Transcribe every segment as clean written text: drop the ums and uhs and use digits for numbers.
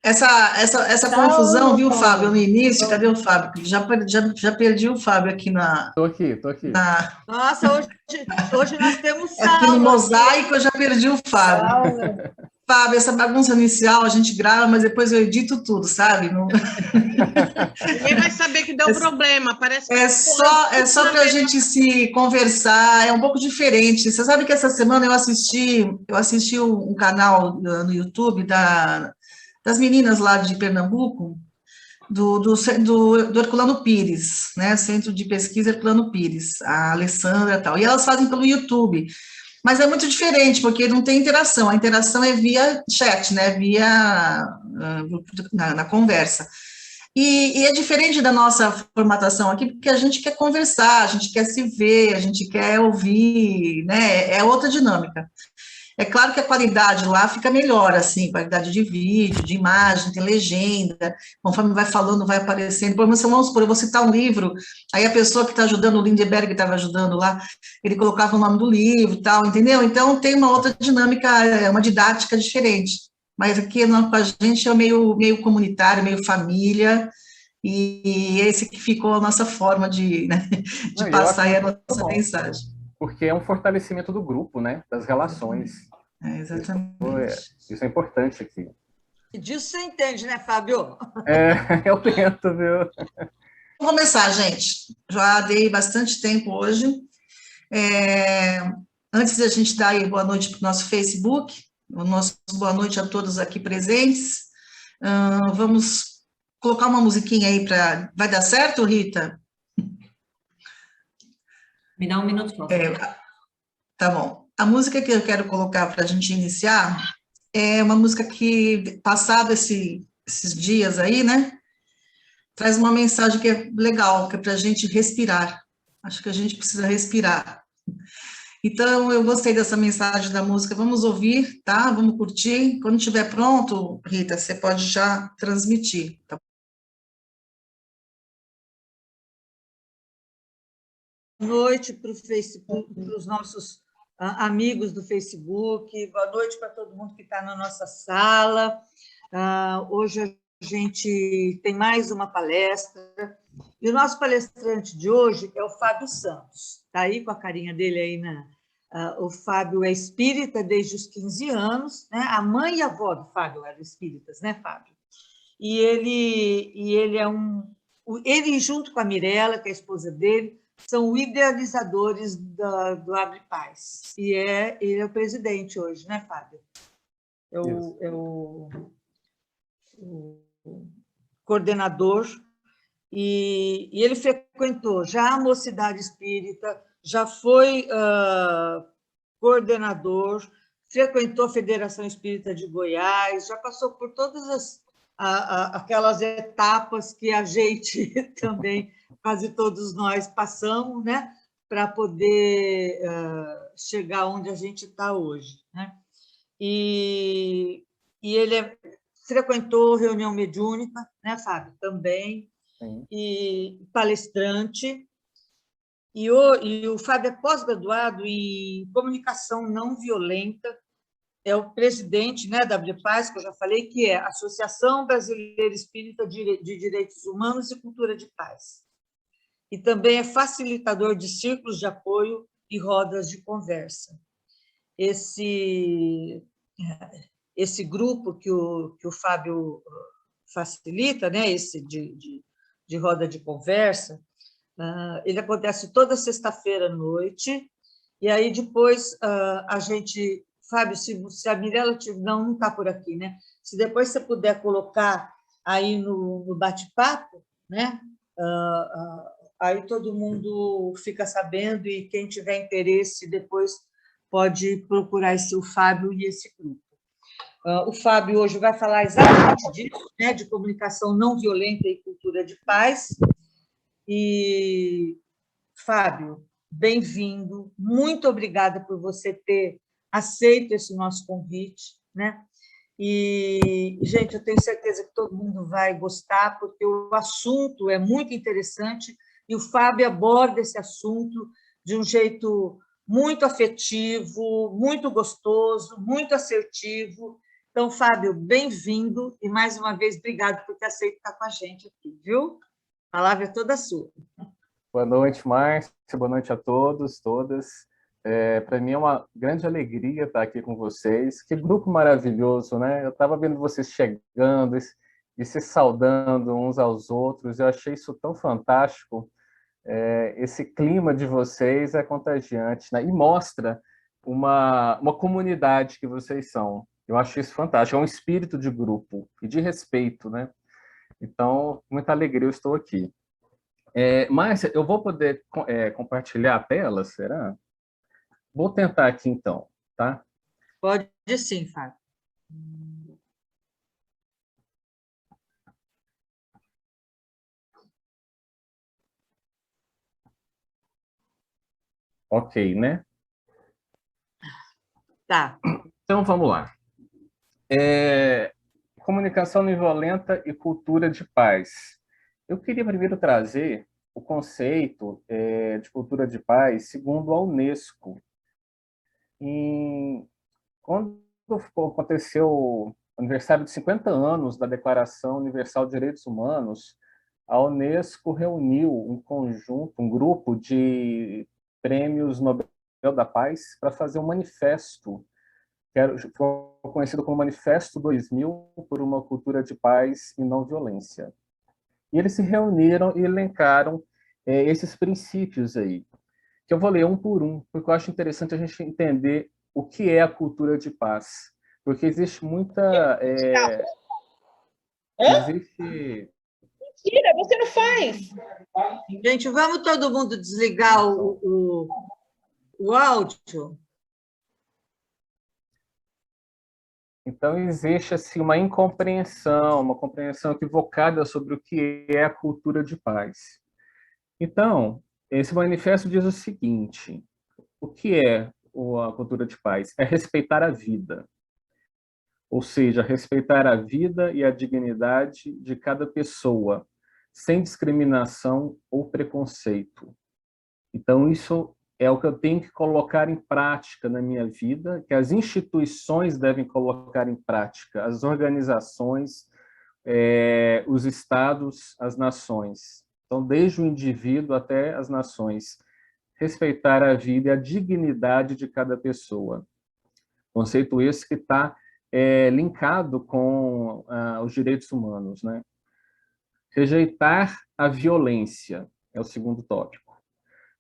essa confusão, viu, Fábio, no Então, início, cadê o Fábio? Já perdi o Fábio aqui Tô aqui, tô aqui. nossa, hoje nós temos aqui no Saulo aqui, mosaico, hein? eu já perdi o Fábio. Saulo. Fábio, essa bagunça inicial a gente grava, mas depois eu edito tudo, sabe? Não, Ninguém vai saber que deu problema. Parece que é só para a gente se conversar, é um pouco diferente. Você sabe que essa semana eu assisti um canal no YouTube das meninas lá de Pernambuco, do Herculano Pires, né? Centro de Pesquisa Herculano Pires, a Alessandra e tal. E elas fazem pelo YouTube. Mas é muito diferente, porque não tem interação. A interação é via chat, né? Via na conversa. E é diferente da nossa formatação aqui, porque a gente quer conversar, a gente quer se ver, a gente quer ouvir, né? É outra dinâmica. É claro que a qualidade lá fica melhor, assim, qualidade de vídeo, de imagem, tem legenda, conforme vai falando, vai aparecendo. Vamos supor, eu vou citar um livro, aí a pessoa que está ajudando, o Lindeberg estava ajudando lá, ele colocava o nome do livro e tal, entendeu? Então tem uma outra dinâmica, uma didática diferente. Mas aqui com a gente é meio comunitário, meio família, e esse que ficou a nossa forma né, de Não, eu passar acho aí a muito nossa bom, mensagem. porque é um fortalecimento do grupo, né? Das relações. Isso Exatamente. isso é importante aqui. E disso você entende, né, Fábio? Eu tento, viu? Vamos começar, gente. Já dei bastante tempo hoje. Antes de a gente dar aí boa noite para o nosso Facebook, o nosso boa noite a todos aqui presentes. Vamos colocar uma musiquinha aí para. Vai dar certo, Rita? Me dá um minuto, por favor. Tá bom. A música que eu quero colocar para a gente iniciar é uma música que, passado esses dias aí, né, traz uma mensagem que é legal, que é para a gente respirar. Acho que a gente precisa respirar. Então, eu gostei dessa mensagem da música. Vamos ouvir, tá? Vamos curtir. Quando estiver pronto, Rita, você pode já transmitir, tá? Boa noite para o Facebook, para os nossos amigos do Facebook, boa noite para todo mundo que está na nossa sala. Hoje a gente tem mais uma palestra, e o nosso palestrante de hoje é o Fábio Santos. Está aí com a carinha dele aí o Fábio é espírita desde os 15 anos, né? A mãe e a avó do Fábio eram espíritas, né, Fábio? E ele ele, junto com a Mirella, que é a esposa dele, são idealizadores do Abre Paz. E ele é o presidente hoje, né, Fábio? É o coordenador. E ele frequentou já a Mocidade Espírita, já foi coordenador, frequentou a Federação Espírita de Goiás, já passou por todas aquelas etapas que a gente também, quase todos nós, passamos, né, para poder chegar onde a gente está hoje, né? E ele frequentou reunião mediúnica, né, Fábio? Também, Sim. e palestrante. E o Fábio é pós-graduado em comunicação não violenta, é o presidente, né, da Abrepaz, que eu já falei, que é a Associação Brasileira Espírita de Direitos Humanos e Cultura de Paz. E também é facilitador de círculos de apoio e rodas de conversa. Esse grupo que o Fábio facilita, né, esse de roda de conversa, ele acontece toda sexta-feira à noite, e aí depois a gente... Fábio, se a Mirella não está por aqui, né? Se depois você puder colocar aí no bate-papo, né? Aí todo mundo fica sabendo, e quem tiver interesse depois pode procurar o Fábio e esse grupo. O Fábio hoje vai falar exatamente disso, né? De comunicação não violenta e cultura de paz. E, Fábio, bem-vindo, muito obrigada por você ter aceito esse nosso convite, né? E, gente, eu tenho certeza que todo mundo vai gostar, porque o assunto é muito interessante, e o Fábio aborda esse assunto de um jeito muito afetivo, muito gostoso, muito assertivo, Então, Fábio, bem-vindo e, mais uma vez, obrigado por ter aceito estar com a gente aqui, viu? A palavra é toda sua. Boa noite, Márcia. Boa noite a todos, todas. Para mim é uma grande alegria estar aqui com vocês. Que grupo maravilhoso, né? Eu estava vendo vocês chegando e se saudando uns aos outros. Eu achei isso tão fantástico. Esse clima de vocês é contagiante, né? E mostra uma comunidade que vocês são. Eu acho isso fantástico. É um espírito de grupo e de respeito, né? Então, muita alegria, eu estou aqui. Márcia, eu vou poder compartilhar a tela, será? Vou tentar aqui, então, tá? Pode sim, Fábio. Ok, né? Tá. Então, vamos lá. Comunicação não violenta e cultura de paz. Eu queria primeiro trazer o conceito de cultura de paz segundo a Unesco. Quando aconteceu o aniversário de 50 anos da Declaração Universal de Direitos Humanos, a Unesco reuniu um grupo de prêmios Nobel da Paz para fazer um manifesto, que foi conhecido como Manifesto 2000 por uma cultura de paz e não violência. E eles se reuniram e elencaram esses princípios aí, que eu vou ler um por um, porque eu acho interessante a gente entender o que é a cultura de paz, porque existe muita... existe... Mentira, você não faz. Gente, vamos todo mundo desligar o áudio? Então, existe assim, uma compreensão equivocada sobre o que é a cultura de paz. Então, esse manifesto diz o seguinte: o que é a cultura de paz? É respeitar a vida, ou seja, respeitar a vida e a dignidade de cada pessoa, sem discriminação ou preconceito. Então, isso é o que eu tenho que colocar em prática na minha vida, que as instituições devem colocar em prática, as organizações, os estados, as nações. Então, desde o indivíduo até as nações. Respeitar a vida e a dignidade de cada pessoa. Conceito esse que está linkado com os direitos humanos, né? Rejeitar a violência é o segundo tópico.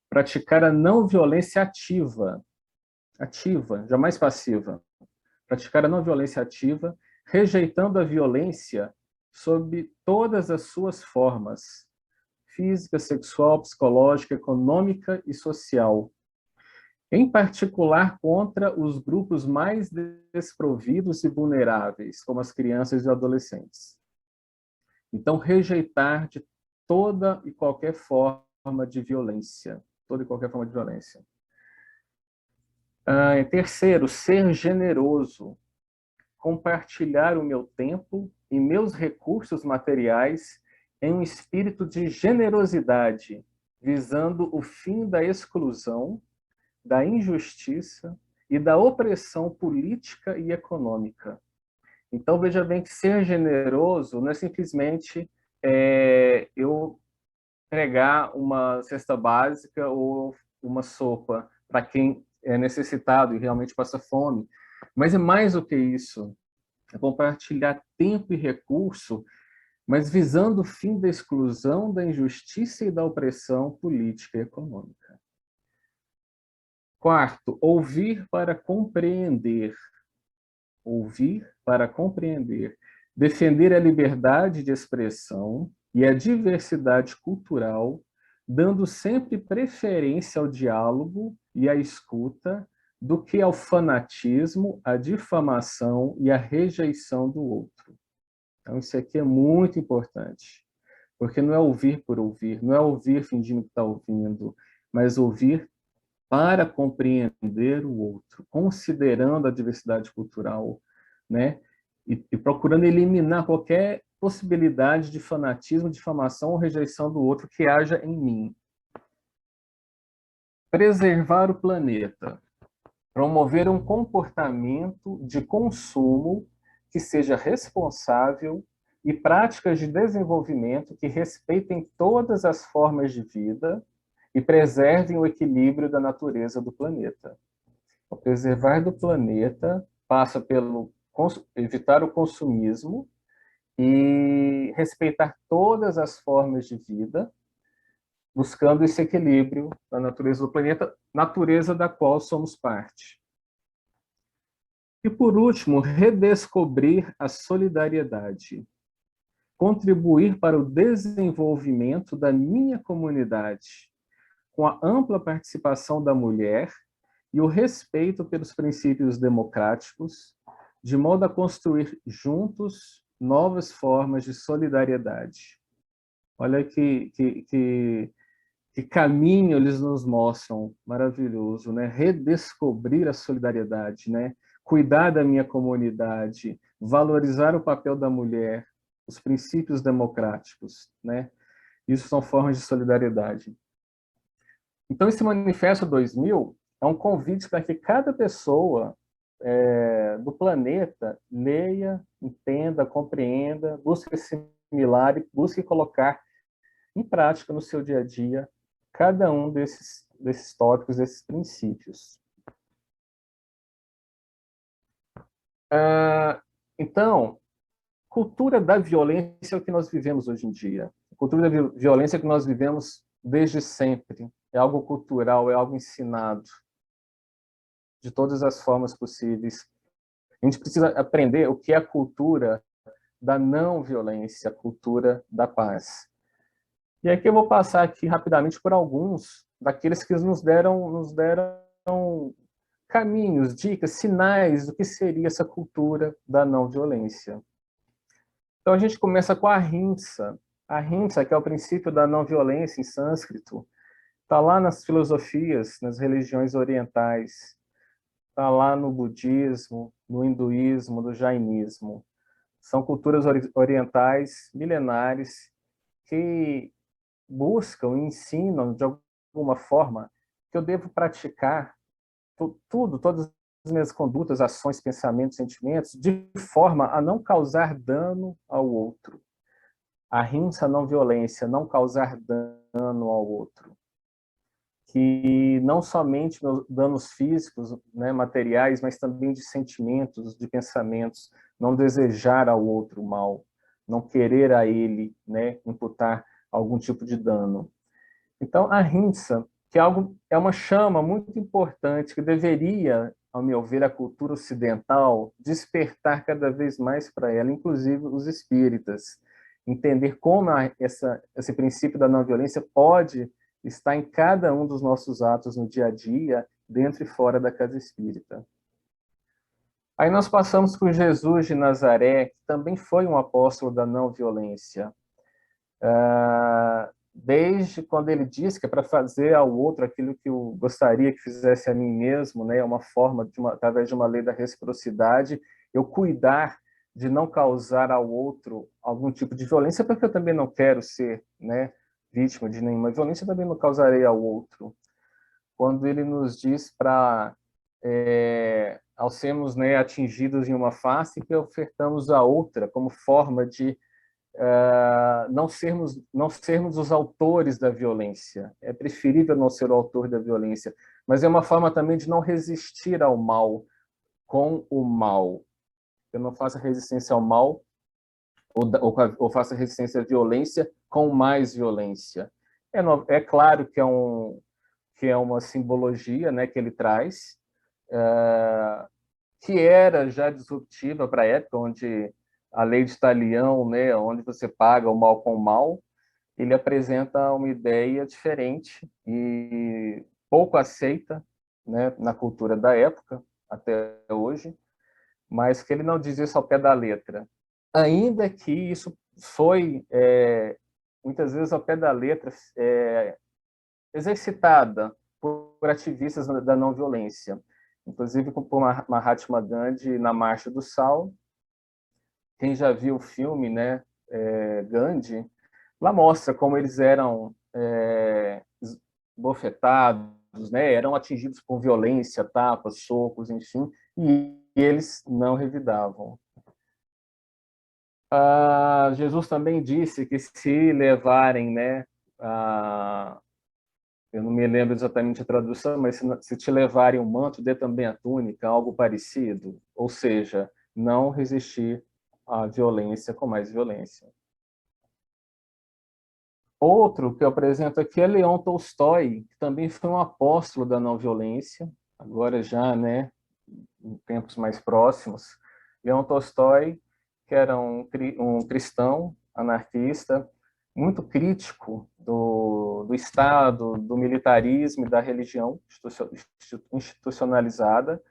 Praticar a não violência ativa, jamais passiva. Praticar a não violência ativa, rejeitando a violência sob todas as suas formas, física, sexual, psicológica, econômica e social, em particular contra os grupos mais desprovidos e vulneráveis, como as crianças e adolescentes. Então, rejeitar de toda e qualquer forma de violência. Toda e qualquer forma de violência. Terceiro, ser generoso. Compartilhar o meu tempo e meus recursos materiais em um espírito de generosidade, visando o fim da exclusão, da injustiça e da opressão política e econômica. Então, veja bem que ser generoso não é simplesmente eu entregar uma cesta básica ou uma sopa para quem é necessitado e realmente passa fome, mas é mais do que isso. É compartilhar tempo e recurso, mas visando o fim da exclusão, da injustiça e da opressão política e econômica. Quarto, ouvir para compreender. Ouvir para compreender. Defender a liberdade de expressão e a diversidade cultural, dando sempre preferência ao diálogo e à escuta do que ao fanatismo, à difamação e à rejeição do outro. Então, isso aqui é muito importante, porque não é ouvir por ouvir, não é ouvir fingindo que está ouvindo, mas ouvir para compreender o outro, considerando a diversidade cultural, né? E procurando eliminar qualquer possibilidade de fanatismo, difamação ou rejeição do outro que haja em mim. Preservar o planeta. Promover um comportamento de consumo que seja responsável e práticas de desenvolvimento que respeitem todas as formas de vida e preservem o equilíbrio da natureza do planeta. O preservar do planeta passa pelo evitar o consumismo e respeitar todas as formas de vida, buscando esse equilíbrio da natureza do planeta, natureza da qual somos parte. E, por último, redescobrir a solidariedade. Contribuir para o desenvolvimento da minha comunidade, com a ampla participação da mulher e o respeito pelos princípios democráticos, de modo a construir juntos novas formas de solidariedade. Olha que caminho eles nos mostram, maravilhoso, né? Redescobrir a solidariedade, né? Cuidar da minha comunidade, valorizar o papel da mulher, os princípios democráticos, né? Isso são formas de solidariedade. Então, esse Manifesto 2000 é um convite para que cada pessoa do planeta leia, entenda, compreenda, busque assimilar e busque colocar em prática no seu dia a dia cada um desses tópicos, desses princípios. Então, cultura da violência é o que nós vivemos hoje em dia. A cultura da violência é o que nós vivemos desde sempre. É algo cultural, é algo ensinado de todas as formas possíveis. A gente precisa aprender o que é a cultura da não violência, a cultura da paz. E aqui eu vou passar aqui rapidamente por alguns daqueles que nos deram caminhos, dicas, sinais do que seria essa cultura da não violência. Então a gente começa com a ahimsa. A ahimsa, que é o princípio da não violência em sânscrito, está lá nas filosofias, nas religiões orientais, está lá no budismo, no hinduísmo, no jainismo. São culturas orientais milenares que buscam e ensinam, de alguma forma, que eu devo praticar todas as minhas condutas, ações, pensamentos, sentimentos, de forma a não causar dano ao outro. A ahimsa, não violência, não causar dano ao outro. Que não somente danos físicos, né, materiais, mas também de sentimentos, de pensamentos, não desejar ao outro mal, não querer a ele, né, imputar algum tipo de dano. Então, a ahimsa, que é uma chama muito importante, que deveria, ao meu ver, a cultura ocidental despertar cada vez mais para ela, inclusive os espíritas. Entender como esse princípio da não violência pode estar em cada um dos nossos atos no dia a dia, dentro e fora da casa espírita. Aí nós passamos por Jesus de Nazaré, que também foi um apóstolo da não violência. Desde quando ele disse que é para fazer ao outro aquilo que eu gostaria que fizesse a mim mesmo, né? Uma forma, através de uma lei da reciprocidade, eu cuidar de não causar ao outro algum tipo de violência, porque eu também não quero ser, né, vítima de nenhuma violência, eu também não causarei ao outro. Quando ele nos diz para, ao sermos, né, atingidos em uma face, que ofertamos a outra como forma de não sermos os autores da violência. É preferível não ser o autor da violência, mas é uma forma também de não resistir ao mal com o mal. Eu não faço resistência ao mal ou faço resistência à violência com mais violência. É claro que é uma simbologia, né, que ele traz, que era já disruptiva para a época, onde a lei de Talião, né, onde você paga o mal com o mal, ele apresenta uma ideia diferente e pouco aceita, né, na cultura da época, até hoje, mas que ele não diz isso ao pé da letra. Ainda que isso foi, muitas vezes, ao pé da letra, exercitada por ativistas da não violência, inclusive por Mahatma Gandhi na Marcha do Sal. Quem já viu o filme, né, Gandhi, lá mostra como eles eram bofetados, né, eram atingidos por violência, tapas, socos, enfim, e eles não revidavam. Jesus também disse que se levarem, né, eu não me lembro exatamente a tradução, mas se te levarem o manto, dê também a túnica, algo parecido. Ou seja, não resistir à violência com mais violência. Outro que eu apresento aqui é Leão Tolstói, que também foi um apóstolo da não violência, agora já, né, em tempos mais próximos. Leão Tolstói, que era um cristão anarquista, muito crítico do Estado, do militarismo e da religião institucionalizada,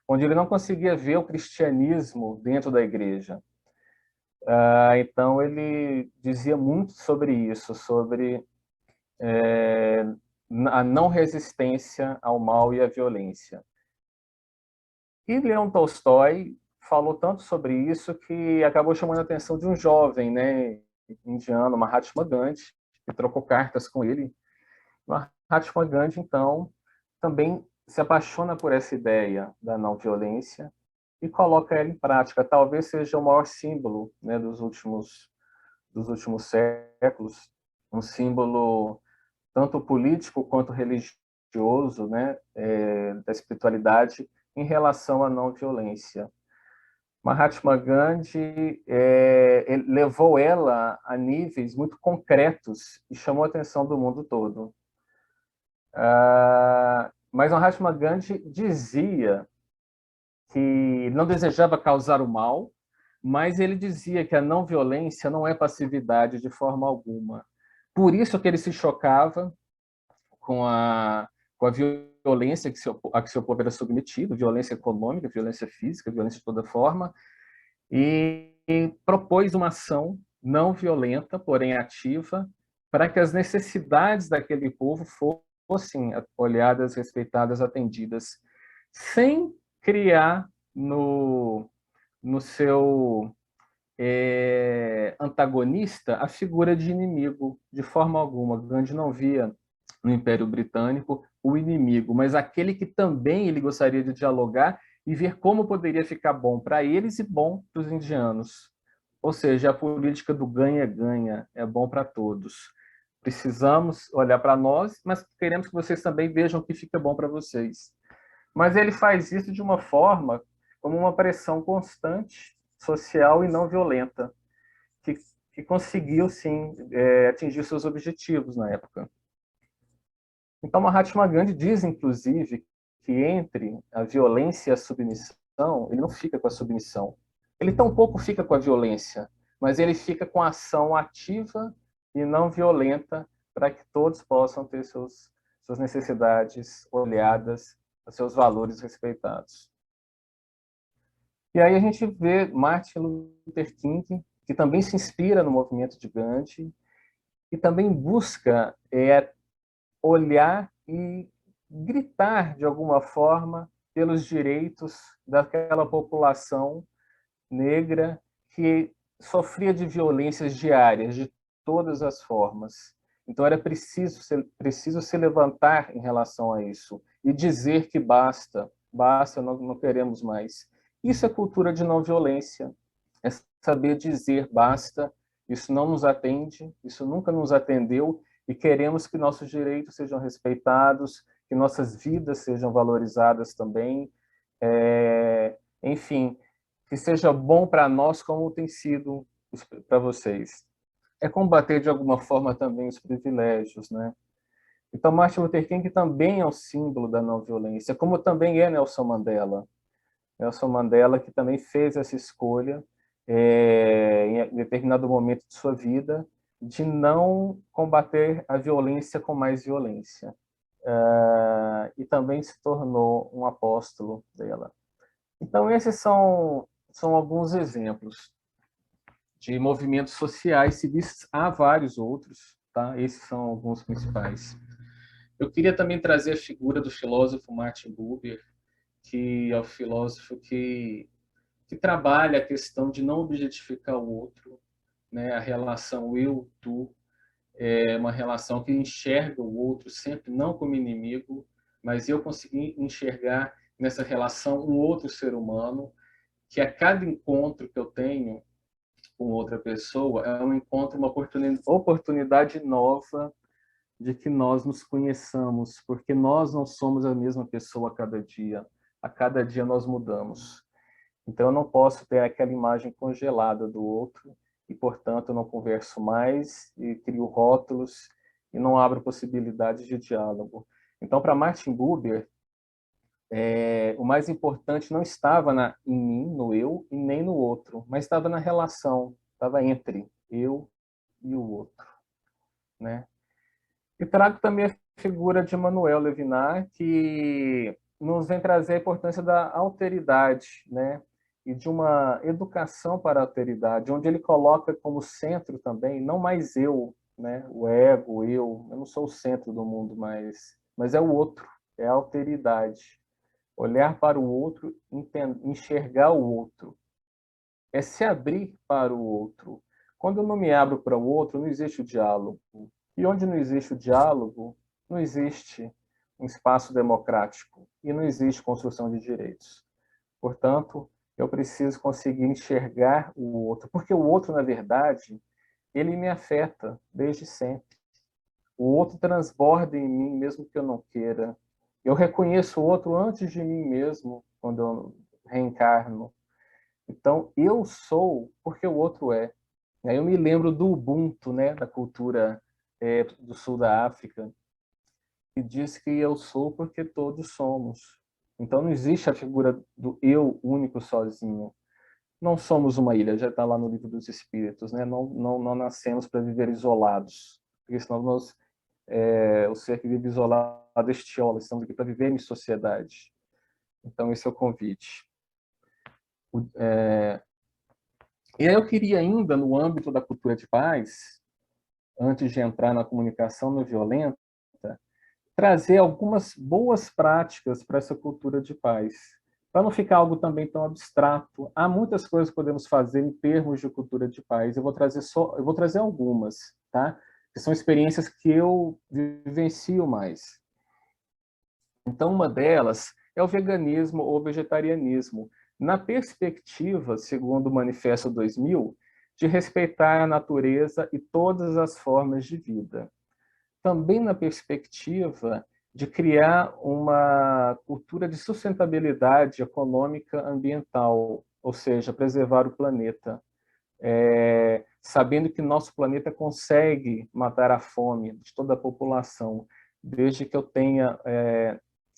onde ele não conseguia ver o cristianismo dentro da igreja. Então, ele dizia muito sobre isso, sobre a não resistência ao mal e à violência. E Leão Tolstói falou tanto sobre isso que acabou chamando a atenção de um jovem, né, indiano, Mahatma Gandhi, que trocou cartas com ele. Mahatma Gandhi, então, também se apaixona por essa ideia da não violência e coloca ela em prática. Talvez seja o maior símbolo, né, dos últimos séculos, um símbolo tanto político quanto religioso, né, da espiritualidade em relação à não violência. Mahatma Gandhi levou ela a níveis muito concretos e chamou a atenção do mundo todo. Mas Mahatma Gandhi dizia que não desejava causar o mal, mas ele dizia que a não violência não é passividade de forma alguma. Por isso que ele se chocava com a violência a que seu povo era submetido, violência econômica, violência física, violência de toda forma, e propôs uma ação não violenta, porém ativa, para que as necessidades daquele povo fossem olhadas, respeitadas, atendidas, sem criar no seu antagonista a figura de inimigo, de forma alguma. Gandhi não via no Império Britânico o inimigo, mas aquele que também ele gostaria de dialogar e ver como poderia ficar bom para eles e bom para os indianos. Ou seja, a política do ganha-ganha é bom para todos. Precisamos olhar para nós, mas queremos que vocês também vejam o que fica bom para vocês. Mas ele faz isso de uma forma como uma pressão constante, social e não violenta, que conseguiu, sim, atingir seus objetivos na época. Então, Mahatma Gandhi diz, inclusive, que entre a violência e a submissão, ele não fica com a submissão. Ele tampouco fica com a violência, mas ele fica com a ação ativa e não violenta para que todos possam ter suas necessidades olhadas, seus valores respeitados. E aí a gente vê Martin Luther King, que também se inspira no movimento de Gandhi, e também busca olhar e gritar, de alguma forma, pelos direitos daquela população negra que sofria de violências diárias, de todas as formas. Então, era preciso se levantar em relação a isso e dizer que basta, não queremos mais. Isso é cultura de não violência, é saber dizer basta, isso não nos atende, isso nunca nos atendeu, e queremos que nossos direitos sejam respeitados, que nossas vidas sejam valorizadas também, enfim, que seja bom para nós como tem sido para vocês. É combater de alguma forma também os privilégios, né? Então, Martin Luther King também é um símbolo da não violência, como também é Nelson Mandela. Nelson Mandela, que também fez essa escolha em determinado momento de sua vida, de não combater a violência com mais violência. E também se tornou um apóstolo dela. Então, esses são alguns exemplos de movimentos sociais civis. Há vários outros, tá? Esses são alguns principais. Eu queria também trazer a figura do filósofo Martin Buber, que é o filósofo que trabalha a questão de não objetificar o outro, né? A relação eu-tu é uma relação que enxerga o outro sempre não como inimigo, mas eu consegui enxergar nessa relação um outro ser humano, que a cada encontro que eu tenho, com outra pessoa é um encontro, uma oportunidade nova de que nós nos conheçamos, porque nós não somos a mesma pessoa a cada dia. A cada dia nós mudamos. Então, eu não posso ter aquela imagem congelada do outro e, portanto, eu não converso mais e crio rótulos e não abro possibilidades de diálogo. Então, para Martin Buber, o mais importante não estava em mim, no eu, e nem no outro, mas estava na relação, estava entre eu e o outro, né? E trago também a figura de Emmanuel Levinas, que nos vem trazer a importância da alteridade, né? E de uma educação para a alteridade, onde ele coloca como centro também, não mais eu, né? O ego, eu não sou o centro do mundo mais, mas é o outro, é a alteridade. Olhar para o outro, enxergar o outro, é se abrir para o outro. Quando eu não me abro para o outro, não existe o diálogo. E onde não existe o diálogo, não existe um espaço democrático e não existe construção de direitos. Portanto, eu preciso conseguir enxergar o outro, porque o outro, na verdade, ele me afeta desde sempre. O outro transborda em mim, mesmo que eu não queira. Eu reconheço o outro antes de mim mesmo, quando eu reencarno. Então, eu sou porque o outro é. Aí eu me lembro do Ubuntu, né, da cultura do sul da África, que diz que eu sou porque todos somos. Então, não existe a figura do eu único sozinho. Não somos uma ilha, já está lá no Livro dos Espíritos, né? Não nascemos para viver isolados, porque senão o ser que vive isolado estiola, estamos aqui para viver em sociedade. Então, esse é o convite. E aí eu queria ainda, no âmbito da cultura de paz, antes de entrar na comunicação não violenta, trazer algumas boas práticas para essa cultura de paz, para não ficar algo também tão abstrato. Há muitas coisas que podemos fazer em termos de cultura de paz. Eu vou trazer algumas, tá? Que são experiências que eu vivencio mais. Então, uma delas é o veganismo ou vegetarianismo, na perspectiva, segundo o Manifesto 2000, de respeitar a natureza e todas as formas de vida. Também na perspectiva de criar uma cultura de sustentabilidade econômica ambiental, ou seja, preservar o planeta, sabendo que nosso planeta consegue matar a fome de toda a população, desde que eu tenha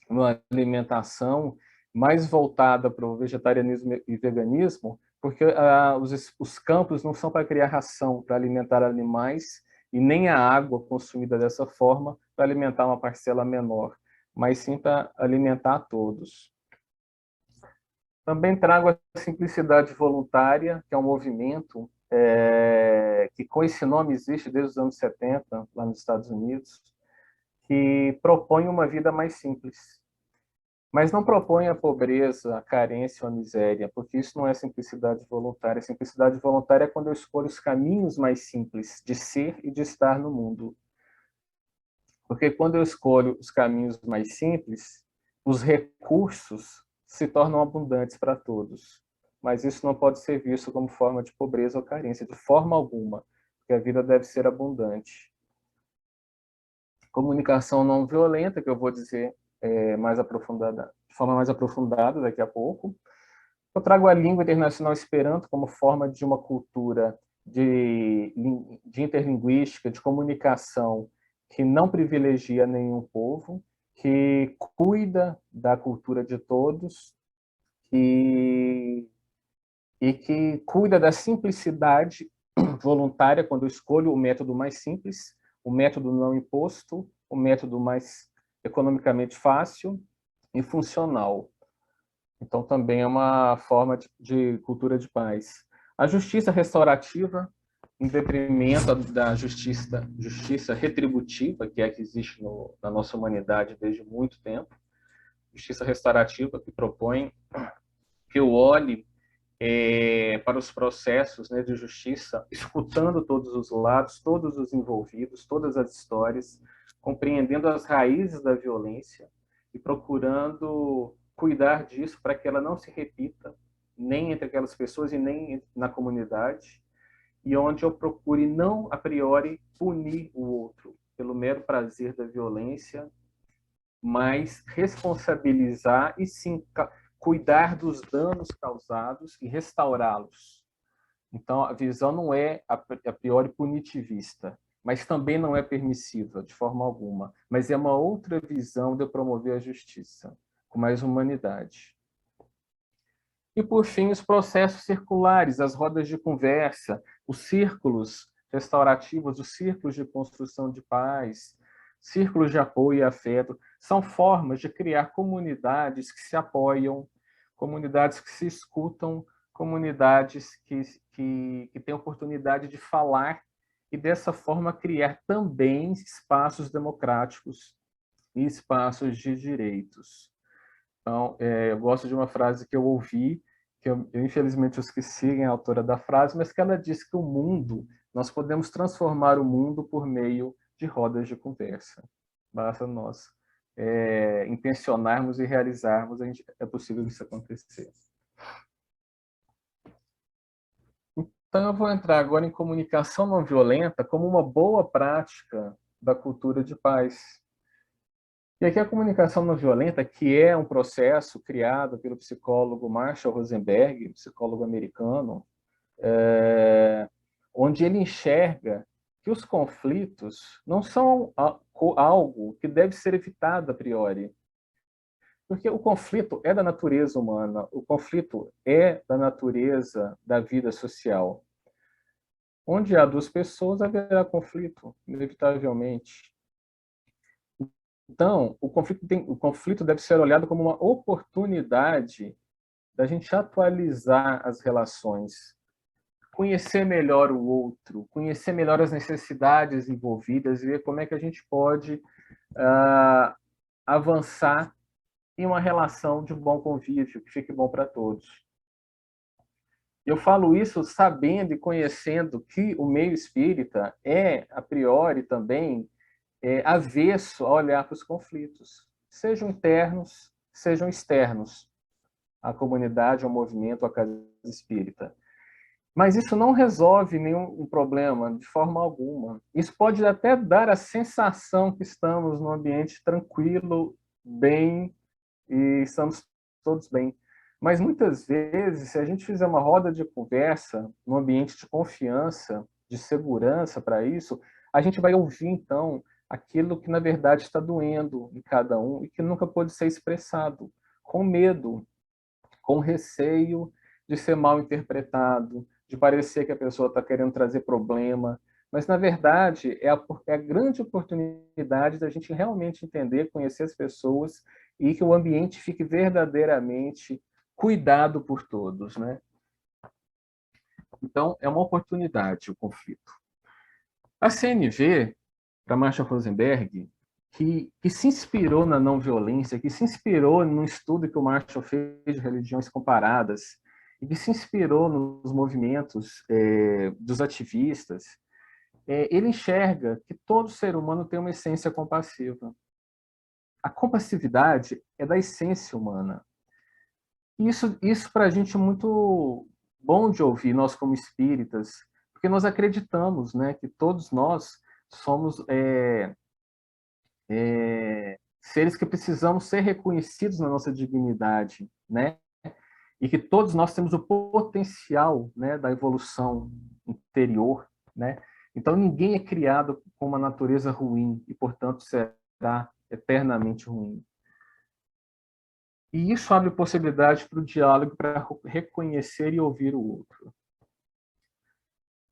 uma alimentação mais voltada para o vegetarianismo e veganismo, porque os campos não são para criar ração, para alimentar animais, e nem a água consumida dessa forma para alimentar uma parcela menor, mas sim para alimentar a todos. Também trago a simplicidade voluntária, que é um movimento que com esse nome existe desde os anos 70, lá nos Estados Unidos, que propõe uma vida mais simples. Mas não propõe a pobreza, a carência ou a miséria, porque isso não é simplicidade voluntária. Simplicidade voluntária é quando eu escolho os caminhos mais simples de ser e de estar no mundo. Porque quando eu escolho os caminhos mais simples, os recursos se tornam abundantes para todos. Mas isso não pode ser visto como forma de pobreza ou carência, de forma alguma, porque a vida deve ser abundante. Comunicação não violenta, que eu vou dizer mais aprofundada, de forma mais aprofundada daqui a pouco. Eu trago a língua internacional Esperanto como forma de uma cultura de interlinguística, de comunicação que não privilegia nenhum povo, que cuida da cultura de todos e que cuida da simplicidade voluntária quando eu escolho o método mais simples, o método não imposto, o método mais economicamente fácil e funcional. Então, também é uma forma de cultura de paz. A justiça restaurativa, em detrimento da justiça retributiva, que é a que existe na nossa humanidade desde muito tempo. Justiça restaurativa, que propõe que eu olhe para os processos, né, de justiça, escutando todos os lados, todos os envolvidos, todas as histórias, compreendendo as raízes da violência e procurando cuidar disso para que ela não se repita, nem entre aquelas pessoas e nem na comunidade. e onde eu procure não, a priori, punir o outro pelo mero prazer da violência, mas responsabilizar e sim cuidar dos danos causados e restaurá-los. Então, a visão não é a priori punitivista, mas também não é permissiva de forma alguma, mas é uma outra visão de promover a justiça, com mais humanidade. E, por fim, os processos circulares, as rodas de conversa, os círculos restaurativos, os círculos de construção de paz, círculos de apoio e afeto, são formas de criar comunidades que se apoiam, comunidades que se escutam, comunidades que têm oportunidade de falar e, dessa forma, criar também espaços democráticos e espaços de direitos. Então, eu gosto de uma frase que eu ouvi, que eu infelizmente eu esqueci quem é a autora da frase, mas que ela diz que o mundo, nós podemos transformar o mundo por meio de rodas de conversa. Basta nós intencionarmos e realizarmos, é possível isso acontecer. Então, eu vou entrar agora em comunicação não violenta como uma boa prática da cultura de paz. E aqui a comunicação não violenta, que é um processo criado pelo psicólogo Marshall Rosenberg, psicólogo americano, onde ele enxerga que os conflitos não são algo que deve ser evitado a priori. Porque o conflito é da natureza humana, o conflito é da natureza da vida social. Onde há duas pessoas, haverá conflito, inevitavelmente. Então, o conflito deve ser olhado como uma oportunidade da gente atualizar as relações, conhecer melhor o outro, conhecer melhor as necessidades envolvidas e ver como é que a gente pode avançar em uma relação de bom convívio, que fique bom para todos. Eu falo isso sabendo e conhecendo que o meio espírita é, a priori, também avesso a olhar para os conflitos, sejam internos, sejam externos, à comunidade, ao movimento, à casa espírita. Mas isso não resolve nenhum problema, de forma alguma. Isso pode até dar a sensação que estamos num ambiente tranquilo, bem, e estamos todos bem. Mas muitas vezes, se a gente fizer uma roda de conversa, num ambiente de confiança, de segurança para isso, a gente vai ouvir, então, aquilo que, na verdade, está doendo em cada um e que nunca pôde ser expressado, com medo, com receio de ser mal interpretado, de parecer que a pessoa está querendo trazer problema. Mas, na verdade, é a grande oportunidade da gente realmente entender, conhecer as pessoas e que o ambiente fique verdadeiramente cuidado por todos, né? Então, é uma oportunidade o conflito. A CNV, para Marshall Rosenberg, que se inspirou na não violência, que se inspirou no estudo que o Marshall fez de religiões comparadas, e que se inspirou nos movimentos dos ativistas, ele enxerga que todo ser humano tem uma essência compassiva. A compassividade é da essência humana. Isso para a gente é muito bom de ouvir, nós como espíritas, porque nós acreditamos, né, que todos nós somos seres que precisamos ser reconhecidos na nossa dignidade, né? E que todos nós temos o potencial, né, da evolução interior, né? Então ninguém é criado com uma natureza ruim e, portanto, será eternamente ruim. E isso abre possibilidade para o diálogo, para reconhecer e ouvir o outro.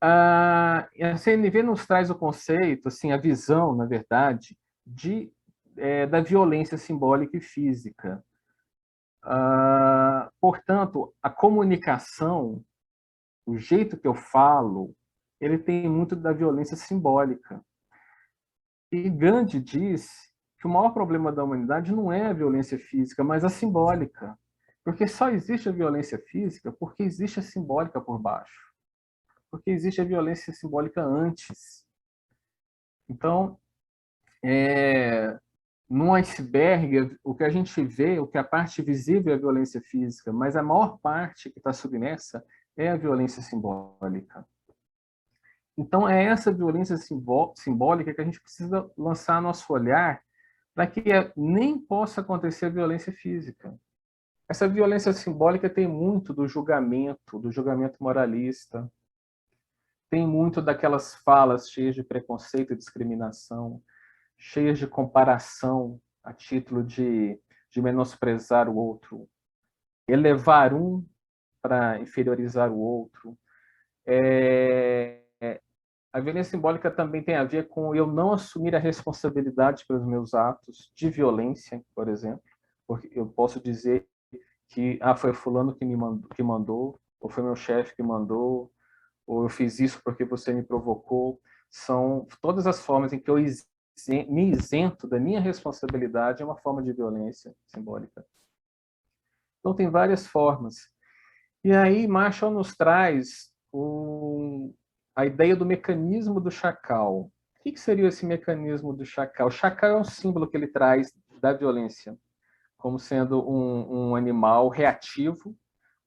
A CNV nos traz o conceito, assim, a visão, na verdade, da violência simbólica e física. Portanto, a comunicação, o jeito que eu falo, ele tem muito da violência simbólica. E Gandhi diz que o maior problema da humanidade não é a violência física, mas a simbólica. Porque só existe a violência física porque existe a simbólica por baixo. Porque existe a violência simbólica antes. Então, num iceberg, o que a gente vê, o que a parte visível é a violência física, mas a maior parte que está submersa é a violência simbólica. Então, é essa violência simbólica que a gente precisa lançar nosso olhar para que nem possa acontecer violência física. Essa violência simbólica tem muito do julgamento moralista, tem muito daquelas falas cheias de preconceito e discriminação, cheias de comparação a título de menosprezar o outro, elevar um para inferiorizar o outro. A violência simbólica também tem a ver com eu não assumir a responsabilidade pelos meus atos de violência, por exemplo, porque eu posso dizer que foi fulano que mandou, ou foi meu chefe que mandou, ou eu fiz isso porque você me provocou. São todas as formas em que eu me isento da minha responsabilidade, é uma forma de violência simbólica. Então tem várias formas. E aí Marshall nos traz a ideia do mecanismo do chacal. O que seria esse mecanismo do chacal? O chacal é um símbolo que ele traz da violência, como sendo um animal reativo,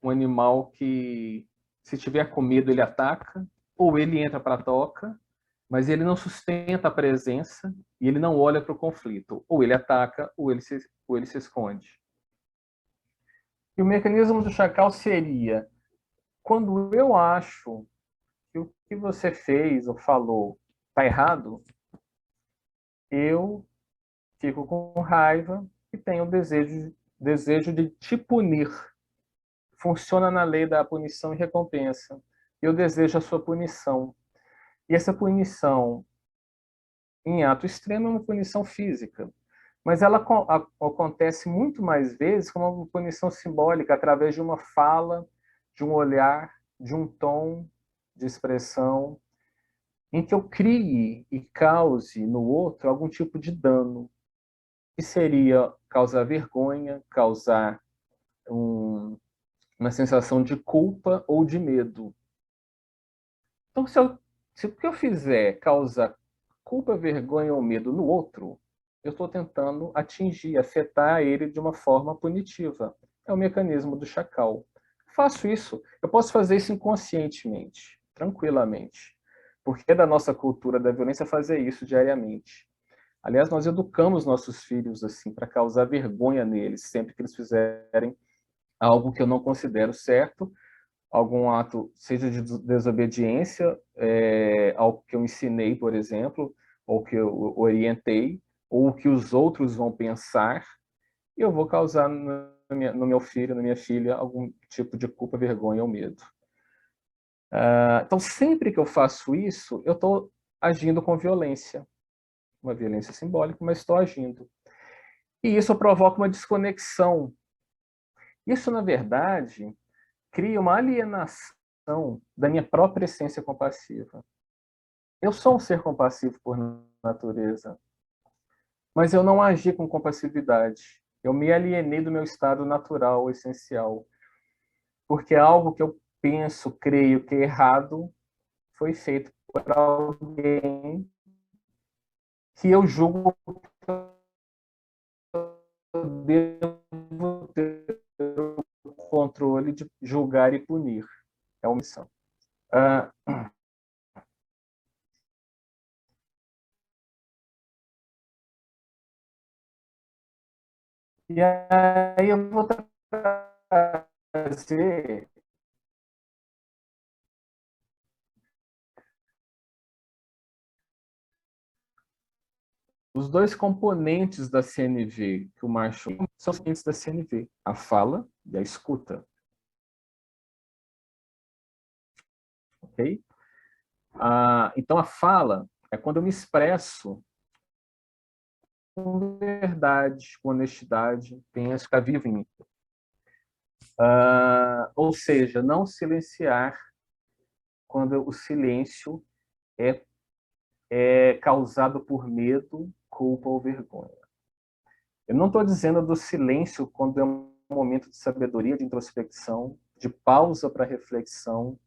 um animal que, se tiver com medo, ele ataca, ou ele entra para a toca, mas ele não sustenta a presença e ele não olha para o conflito. Ou ele ataca, ou ele se esconde. E o mecanismo do chacal seria, quando eu acho que o que você fez ou falou está errado, eu fico com raiva e tenho o desejo de te punir. Funciona na lei da punição e recompensa. Eu desejo a sua punição. E essa punição, em ato extremo, é uma punição física. Mas ela acontece muito mais vezes como uma punição simbólica, através de uma fala, de um olhar, de um tom de expressão, em que eu crie e cause no outro algum tipo de dano, que seria causar vergonha, causar uma sensação de culpa ou de medo. Então, se o que eu fizer causar culpa, vergonha ou medo no outro, eu estou tentando atingir, afetar ele de uma forma punitiva. É o mecanismo do chacal. Faço isso, eu posso fazer isso inconscientemente, tranquilamente, porque é da nossa cultura da violência fazer isso diariamente. Aliás, nós educamos nossos filhos assim para causar vergonha neles sempre que eles fizerem algo que eu não considero certo, algum ato, seja de desobediência, ao que eu ensinei, por exemplo, ou que eu orientei, ou o que os outros vão pensar, e eu vou causar no meu filho, na minha filha, algum tipo de culpa, vergonha ou medo. Então, sempre que eu faço isso, eu estou agindo com violência. Uma violência simbólica, mas estou agindo. E isso provoca uma desconexão. Isso, na verdade, cria uma alienação da minha própria essência compassiva. Eu sou um ser compassivo por natureza, mas eu não agi com compassividade. Eu me alienei do meu estado natural, essencial, porque algo que eu penso, creio que é errado, foi feito por alguém que eu julgo que eu devo ter o controle de julgar e punir. É uma missão. E aí eu vou trazer os dois componentes da CNV que o Marshall são os componentes da CNV, a fala e a escuta. Ok? Então, a fala é quando eu me expresso com verdade, com honestidade, penso que está vivo em mim. Ou seja, não silenciar quando o silêncio é causado por medo, culpa ou vergonha. Eu não estou dizendo do silêncio quando é um momento de sabedoria, de introspecção, de pausa para reflexão,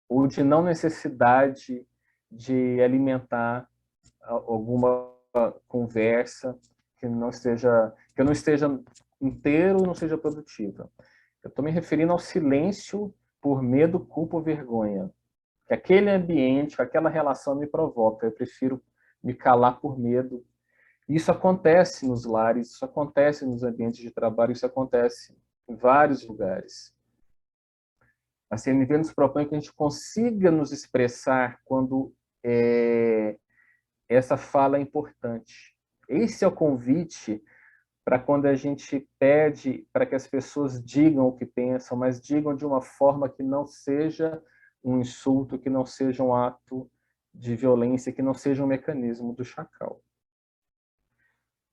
ou de não necessidade de alimentar alguma conversa que eu não esteja inteiro, não seja produtiva. Eu estou me referindo ao silêncio por medo, culpa ou vergonha. que aquele ambiente, que aquela relação me provoca. Eu prefiro me calar por medo. Isso acontece nos lares, isso acontece nos ambientes de trabalho, isso acontece em vários lugares. A CNV nos propõe que a gente consiga nos expressar quando essa fala é importante. Esse é o convite para quando a gente pede para que as pessoas digam o que pensam, mas digam de uma forma que não seja um insulto, que não seja um ato de violência, que não seja um mecanismo do chacal.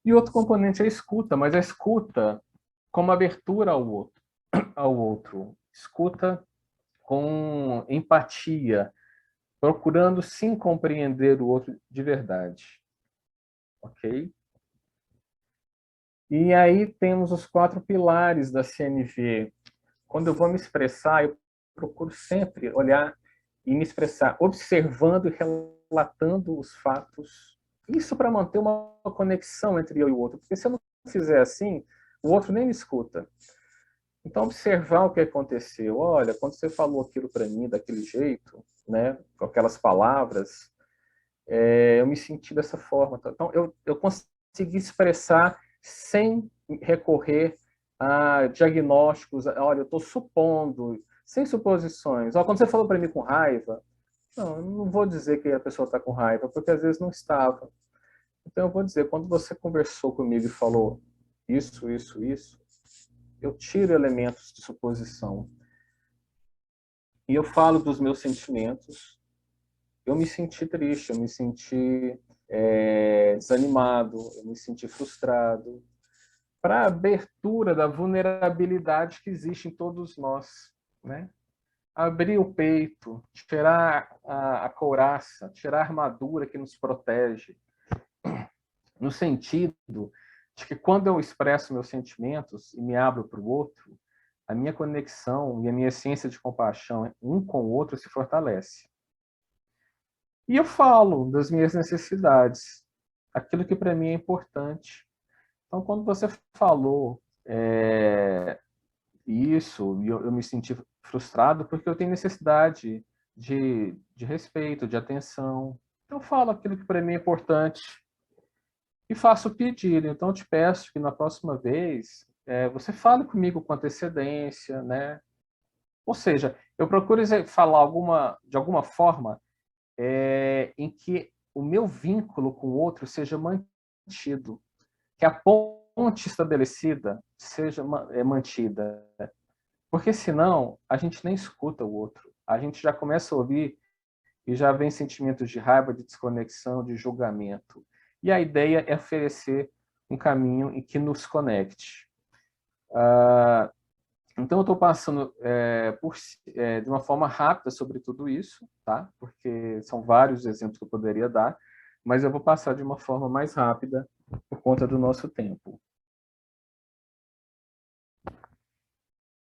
E outro componente é a escuta, mas a escuta como abertura ao outro. Escuta com empatia, procurando sim compreender o outro de verdade. Ok? E aí temos os 4 pilares da CNV. Quando eu vou me expressar, eu procuro sempre olhar e me expressar observando e relatando os fatos. Isso para manter uma conexão entre eu e o outro, porque se eu não fizer assim, o outro nem me escuta. Então, observar o que aconteceu. Olha, quando você falou aquilo para mim daquele jeito, né, com aquelas palavras, eu me senti dessa forma. Então, eu consegui expressar sem recorrer a diagnósticos. Olha, eu estou supondo, sem suposições. Quando você falou para mim com raiva, não, eu não vou dizer que a pessoa está com raiva, porque às vezes não estava. Então, eu vou dizer, quando você conversou comigo e falou isso, eu tiro elementos de suposição. E eu falo dos meus sentimentos. Eu me senti triste, eu me senti desanimado, eu me senti frustrado. Para a abertura da vulnerabilidade que existe em todos nós, né? Abrir o peito, tirar a couraça, tirar a armadura que nos protege, no sentido de que quando eu expresso meus sentimentos e me abro para o outro, a minha conexão e a minha essência de compaixão um com o outro se fortalece. E eu falo das minhas necessidades, aquilo que para mim é importante. Então, quando você falou isso, eu me senti frustrado porque eu tenho necessidade de respeito, de atenção. Eu falo aquilo que para mim é importante e faço o pedido. Então, eu te peço que na próxima vez você fale comigo com antecedência, né? Ou seja, eu procuro falar de alguma forma em que o meu vínculo com o outro seja mantido, que a ponte estabelecida seja mantida. Porque senão a gente nem escuta o outro. A gente já começa a ouvir e já vem sentimentos de raiva, de desconexão, de julgamento. E a ideia é oferecer um caminho em que nos conecte. Então, eu estou passando de uma forma rápida sobre tudo isso, tá? Porque são vários exemplos que eu poderia dar, mas eu vou passar de uma forma mais rápida por conta do nosso tempo.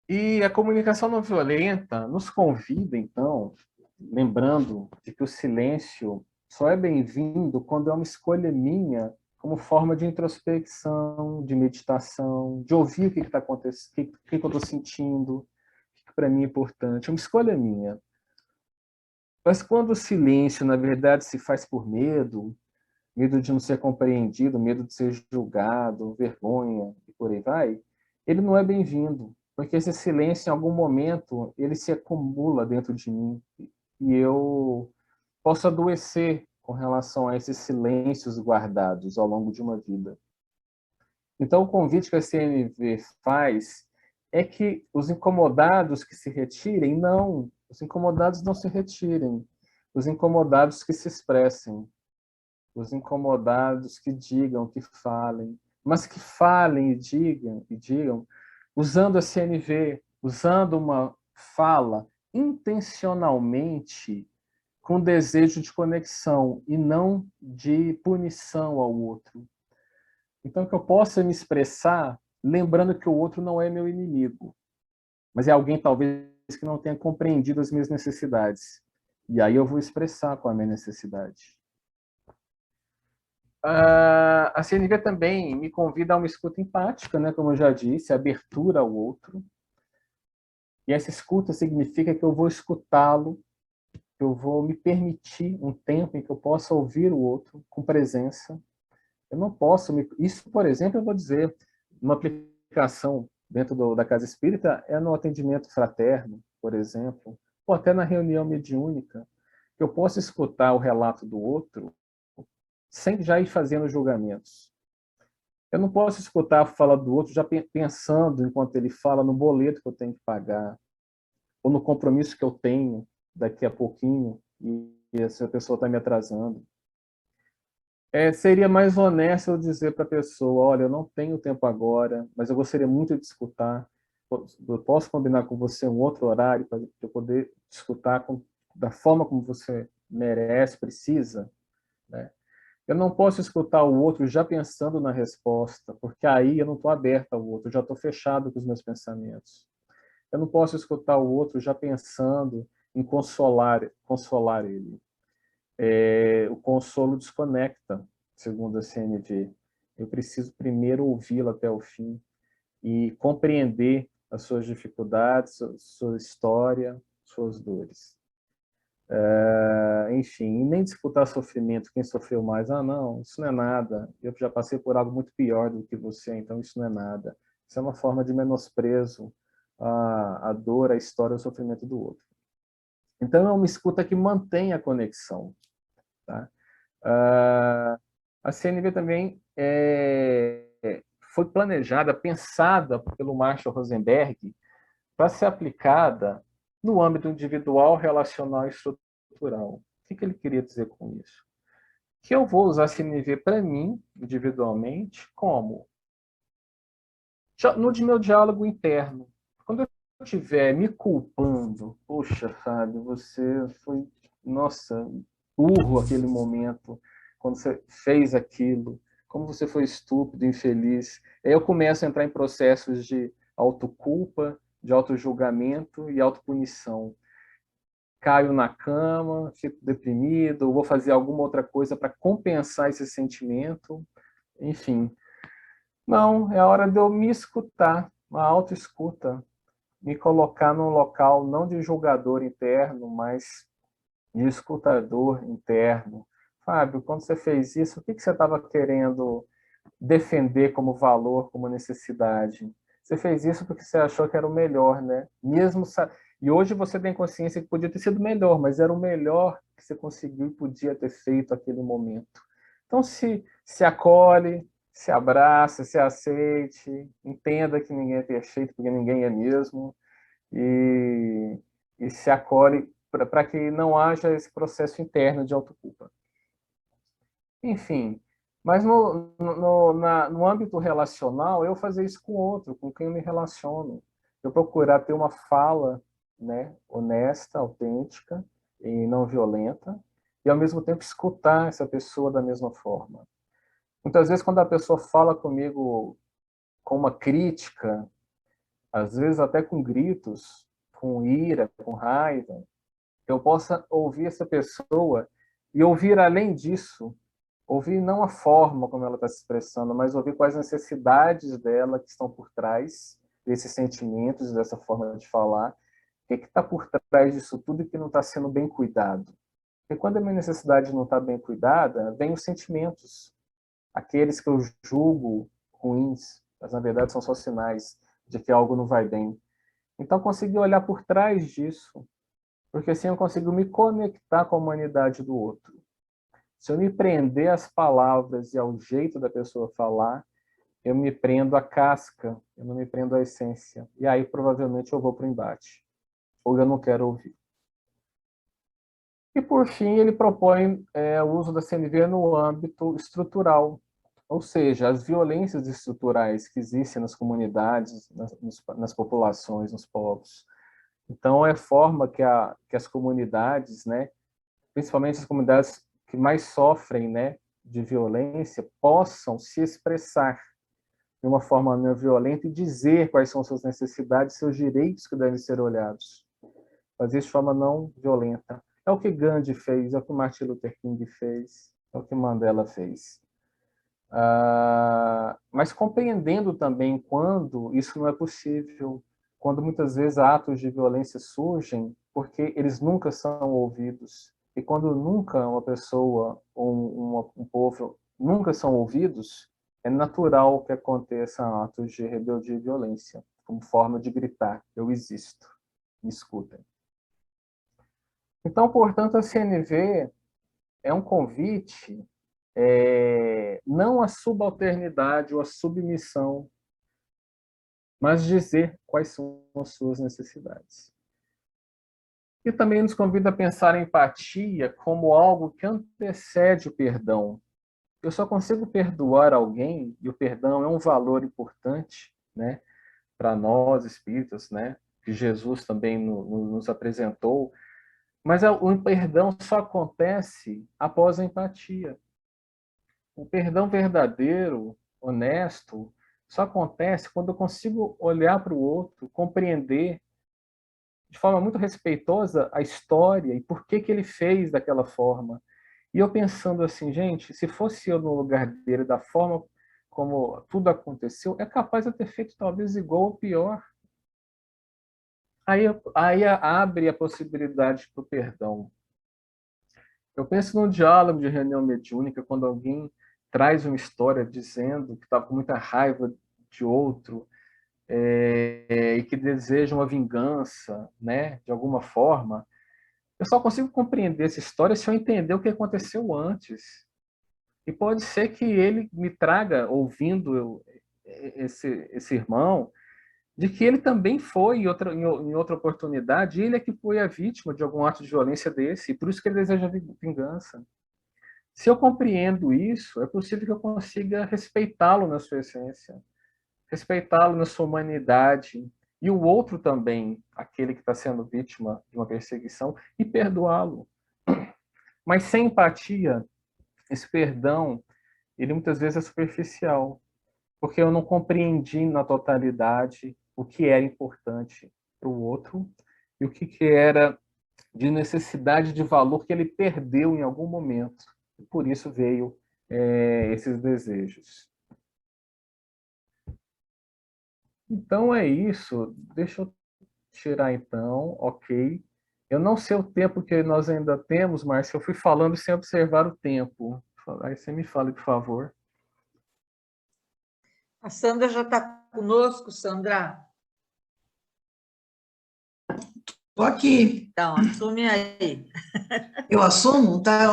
E a comunicação não violenta nos convida, então, lembrando de que o silêncio só é bem-vindo quando é uma escolha minha como forma de introspecção, de meditação, de ouvir o que está acontecendo, o que eu estou sentindo, o que para mim é importante. É uma escolha minha. Mas quando o silêncio, na verdade, se faz por medo, medo de não ser compreendido, medo de ser julgado, vergonha e por aí vai, ele não é bem-vindo, porque esse silêncio, em algum momento, ele se acumula dentro de mim e eu posso adoecer com relação a esses silêncios guardados ao longo de uma vida. Então, o convite que a CNV faz é que os incomodados que se retirem, não, os incomodados não se retirem, os incomodados que se expressem, os incomodados que digam, que falem, mas que falem e digam, usando a CNV, usando uma fala intencionalmente com desejo de conexão e não de punição ao outro. Então, que eu possa me expressar lembrando que o outro não é meu inimigo, mas é alguém talvez que não tenha compreendido as minhas necessidades. E aí eu vou expressar qual é a minha necessidade. A CNV também me convida a uma escuta empática, né, como eu já disse, abertura ao outro. E essa escuta significa que eu vou escutá-lo que eu vou me permitir um tempo em que eu possa ouvir o outro com presença. Eu não posso... Isso, por exemplo, eu vou dizer, uma aplicação dentro da casa espírita é no atendimento fraterno, por exemplo, ou até na reunião mediúnica, que eu possa escutar o relato do outro sem já ir fazendo julgamentos. Eu não posso escutar a fala do outro já pensando, enquanto ele fala, no boleto que eu tenho que pagar, ou no compromisso que eu tenho daqui a pouquinho, e essa pessoa está me atrasando. Seria mais honesto eu dizer para a pessoa, olha, eu não tenho tempo agora, mas eu gostaria muito de escutar. Eu posso combinar com você um outro horário para eu poder escutar da forma como você merece, precisa, né? Eu não posso escutar o outro já pensando na resposta, porque aí eu não estou aberto ao outro, eu já estou fechado com os meus pensamentos. Eu não posso escutar o outro já pensando em consolar ele. O consolo desconecta, segundo a CNV. Eu preciso primeiro ouvi-lo até o fim e compreender as suas dificuldades, sua história, suas dores. Enfim, e nem disputar sofrimento, quem sofreu mais. Ah, não, isso não é nada. Eu já passei por algo muito pior do que você, então isso não é nada. Isso é uma forma de menosprezo à dor, à história, ao sofrimento do outro. Então, é uma escuta que mantém a conexão. Tá? A CNV também foi planejada, pensada pelo Marshall Rosenberg para ser aplicada no âmbito individual, relacional e estrutural. O que ele queria dizer com isso? Que eu vou usar a CNV para mim, individualmente, como? No meu diálogo interno. Quando eu estiver me culpando, poxa, Fábio, você foi, nossa, burro aquele momento, quando você fez aquilo, como você foi estúpido, infeliz. Aí eu começo a entrar em processos de autoculpa, de autojulgamento e autopunição. Caio na cama, fico deprimido, ou vou fazer alguma outra coisa para compensar esse sentimento, enfim. Não, é a hora de eu me escutar, uma autoescuta, me colocar num local não de julgador interno, mas de escutador interno. Fábio, quando você fez isso, o que você estava querendo defender como valor, como necessidade? Você fez isso porque você achou que era o melhor, né? E hoje você tem consciência que podia ter sido melhor, mas era o melhor que você conseguiu e podia ter feito naquele momento. Então, se acolhe, se abraça, se aceite, entenda que ninguém é perfeito, porque ninguém é mesmo, e se acolhe para que não haja esse processo interno de autoculpa. Enfim, mas no âmbito relacional, eu fazer isso com o outro, com quem eu me relaciono. Eu procurar ter uma fala, né, honesta, autêntica e não violenta, e ao mesmo tempo escutar essa pessoa da mesma forma. Muitas vezes, quando a pessoa fala comigo com uma crítica, às vezes até com gritos, com ira, com raiva, eu possa ouvir essa pessoa e ouvir além disso, ouvir não a forma como ela está se expressando, mas ouvir quais necessidades dela que estão por trás desses sentimentos, dessa forma de falar. O que está por trás disso tudo que não está sendo bem cuidado? Porque quando a minha necessidade não está bem cuidada, vem os sentimentos. Aqueles que eu julgo ruins, mas na verdade são só sinais de que algo não vai bem. Então, conseguir olhar por trás disso, porque assim eu consigo me conectar com a humanidade do outro. Se eu me prender às palavras e ao jeito da pessoa falar, eu me prendo à casca, eu não me prendo à essência. E aí, provavelmente, eu vou para o embate. Ou eu não quero ouvir. E, por fim, ele propõe o uso da CNV no âmbito estrutural, ou seja, as violências estruturais que existem nas comunidades, nas populações, nos povos. Então, é a forma que as comunidades, né, principalmente as comunidades que mais sofrem, né, de violência, possam se expressar de uma forma não violenta e dizer quais são suas necessidades, seus direitos que devem ser olhados. Fazer isso de forma não violenta. É o que Gandhi fez, é o que Martin Luther King fez, é o que Mandela fez. Mas compreendendo também quando isso não é possível, quando muitas vezes atos de violência surgem porque eles nunca são ouvidos. E quando nunca uma pessoa ou um povo nunca são ouvidos, é natural que aconteça atos de rebeldia e violência, como forma de gritar: eu existo, me escutem. Então, portanto, a CNV é um convite não à subalternidade ou à submissão, mas dizer quais são as suas necessidades. E também nos convida a pensar a empatia como algo que antecede o perdão. Eu só consigo perdoar alguém, e o perdão é um valor importante, né, para nós espíritas, né, que Jesus também nos apresentou, mas o perdão só acontece após a empatia. O perdão verdadeiro, honesto, só acontece quando eu consigo olhar para o outro, compreender de forma muito respeitosa a história e por que ele fez daquela forma. E eu pensando assim, gente, se fosse eu no lugar dele, da forma como tudo aconteceu, é capaz de eu ter feito talvez igual ou pior. Aí abre a possibilidade para o perdão. Eu penso no diálogo de reunião mediúnica, quando alguém traz uma história dizendo que está com muita raiva de outro, e que deseja uma vingança, né, de alguma forma. Eu só consigo compreender essa história se eu entender o que aconteceu antes. E pode ser que ele me traga, ouvindo esse irmão, de que ele também foi, em outra oportunidade, ele é que foi a vítima de algum ato de violência desse, e por isso que ele deseja vingança. Se eu compreendo isso, é possível que eu consiga respeitá-lo na sua essência, respeitá-lo na sua humanidade, e o outro também, aquele que está sendo vítima de uma perseguição, e perdoá-lo. Mas sem empatia, esse perdão, ele muitas vezes é superficial, porque eu não compreendi na totalidade o que era importante para o outro e o que era de necessidade de valor que ele perdeu em algum momento. E por isso veio esses desejos. Então é isso. Deixa eu tirar então, ok. Eu não sei o tempo que nós ainda temos, Márcia, eu fui falando sem observar o tempo. Aí você me fala, por favor. A Sandra já está conosco, Sandra? Estou aqui. Então, assume aí. Eu assumo? Tá?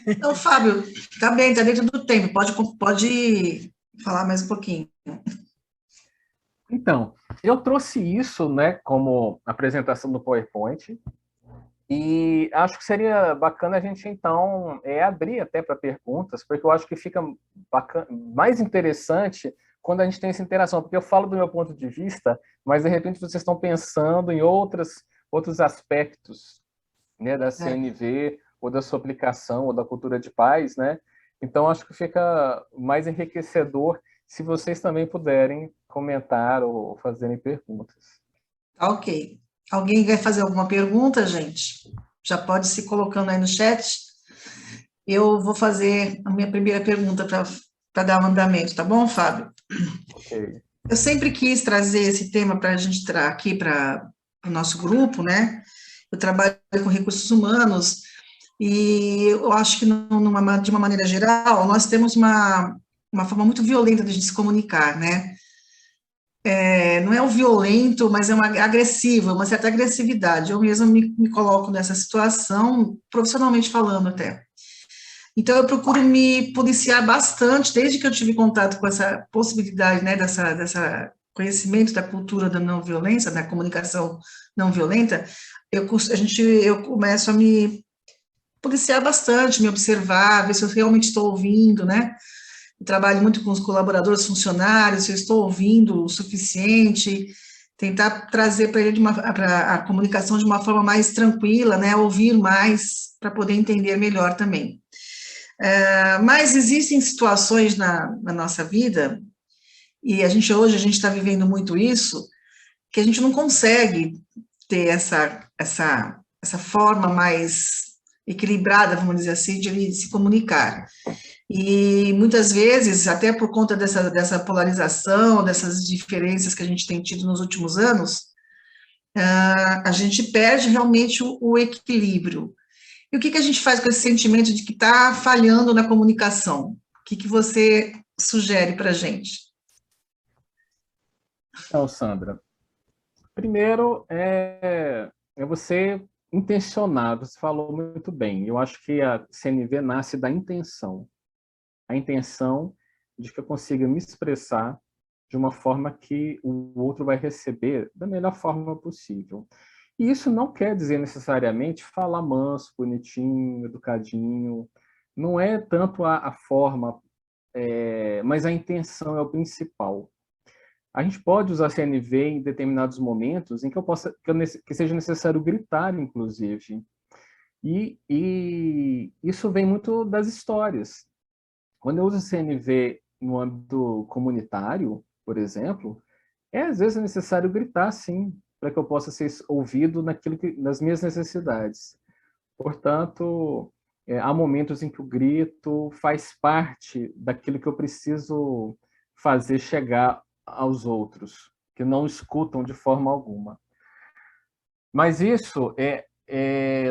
Então, Fábio, tá bem, está dentro do tempo. Pode falar mais um pouquinho. Então, eu trouxe isso, né, como apresentação do PowerPoint, e acho que seria bacana a gente, então, abrir até para perguntas, porque eu acho que fica mais interessante quando a gente tem essa interação, porque eu falo do meu ponto de vista, mas, de repente, vocês estão pensando em outros aspectos, né, da CNV, ou da sua aplicação, ou da cultura de paz, né? Então, acho que fica mais enriquecedor se vocês também puderem comentar ou fazerem perguntas. Ok. Alguém vai fazer alguma pergunta, gente? Já pode se colocando aí no chat. Eu vou fazer a minha primeira pergunta para dar um andamento, tá bom, Fábio? Ok. Eu sempre quis trazer esse tema para a gente entrar aqui para o nosso grupo, né? Eu trabalho com recursos humanos e eu acho que, de uma maneira geral, nós temos uma forma muito violenta de a gente se comunicar, né? Não é o violento, mas é uma agressiva, uma certa agressividade. Eu mesma me coloco nessa situação, profissionalmente falando até. Então, eu procuro me policiar bastante, desde que eu tive contato com essa possibilidade, né, dessa conhecimento da cultura da não violência, da comunicação não violenta, eu começo a me policiar bastante, me observar, ver se eu realmente estou ouvindo, né? Eu trabalho muito com os colaboradores, funcionários, se eu estou ouvindo o suficiente, tentar trazer para ele a comunicação de uma forma mais tranquila, né? Ouvir mais para poder entender melhor também. Mas existem situações na nossa vida, e hoje a gente está vivendo muito isso, que a gente não consegue ter essa forma mais equilibrada, vamos dizer assim, de se comunicar. E muitas vezes, até por conta dessa polarização, dessas diferenças que a gente tem tido nos últimos anos, a gente perde realmente o equilíbrio. E o que a gente faz com esse sentimento de que está falhando na comunicação? O que você sugere para a gente? Então, Sandra, primeiro é você intencionar, você falou muito bem. Eu acho que a CNV nasce da intenção. A intenção de que eu consiga me expressar de uma forma que o outro vai receber da melhor forma possível. E isso não quer dizer necessariamente falar manso, bonitinho, educadinho. Não é tanto a forma, mas a intenção é o principal. A gente pode usar CNV em determinados momentos em que que seja necessário gritar, inclusive. E isso vem muito das histórias. Quando eu uso CNV no âmbito comunitário, por exemplo, às vezes é necessário gritar, sim, para que eu possa ser ouvido nas minhas necessidades. Portanto, há momentos em que o grito faz parte daquilo que eu preciso fazer chegar aos outros, que não escutam de forma alguma. Mas isso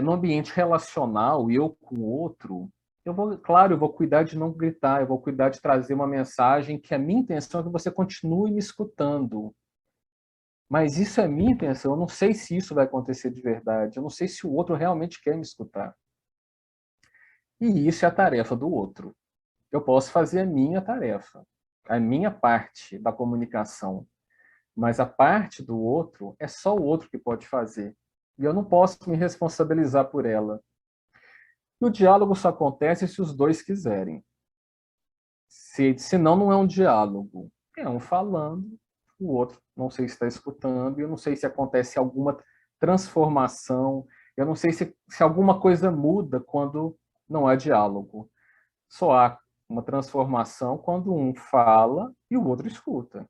no ambiente relacional, eu com o outro, eu vou cuidar de não gritar, eu vou cuidar de trazer uma mensagem que a minha intenção é que você continue me escutando. Mas isso é minha intenção, eu não sei se isso vai acontecer de verdade, eu não sei se o outro realmente quer me escutar. E isso é a tarefa do outro. Eu posso fazer a minha tarefa, a minha parte da comunicação, mas a parte do outro é só o outro que pode fazer. E eu não posso me responsabilizar por ela. E o diálogo só acontece se os dois quiserem. Senão, não é um diálogo. É um falando, o outro não sei se está escutando, eu não sei se acontece alguma transformação, eu não sei se alguma coisa muda quando não há diálogo. Só há uma transformação quando um fala e o outro escuta.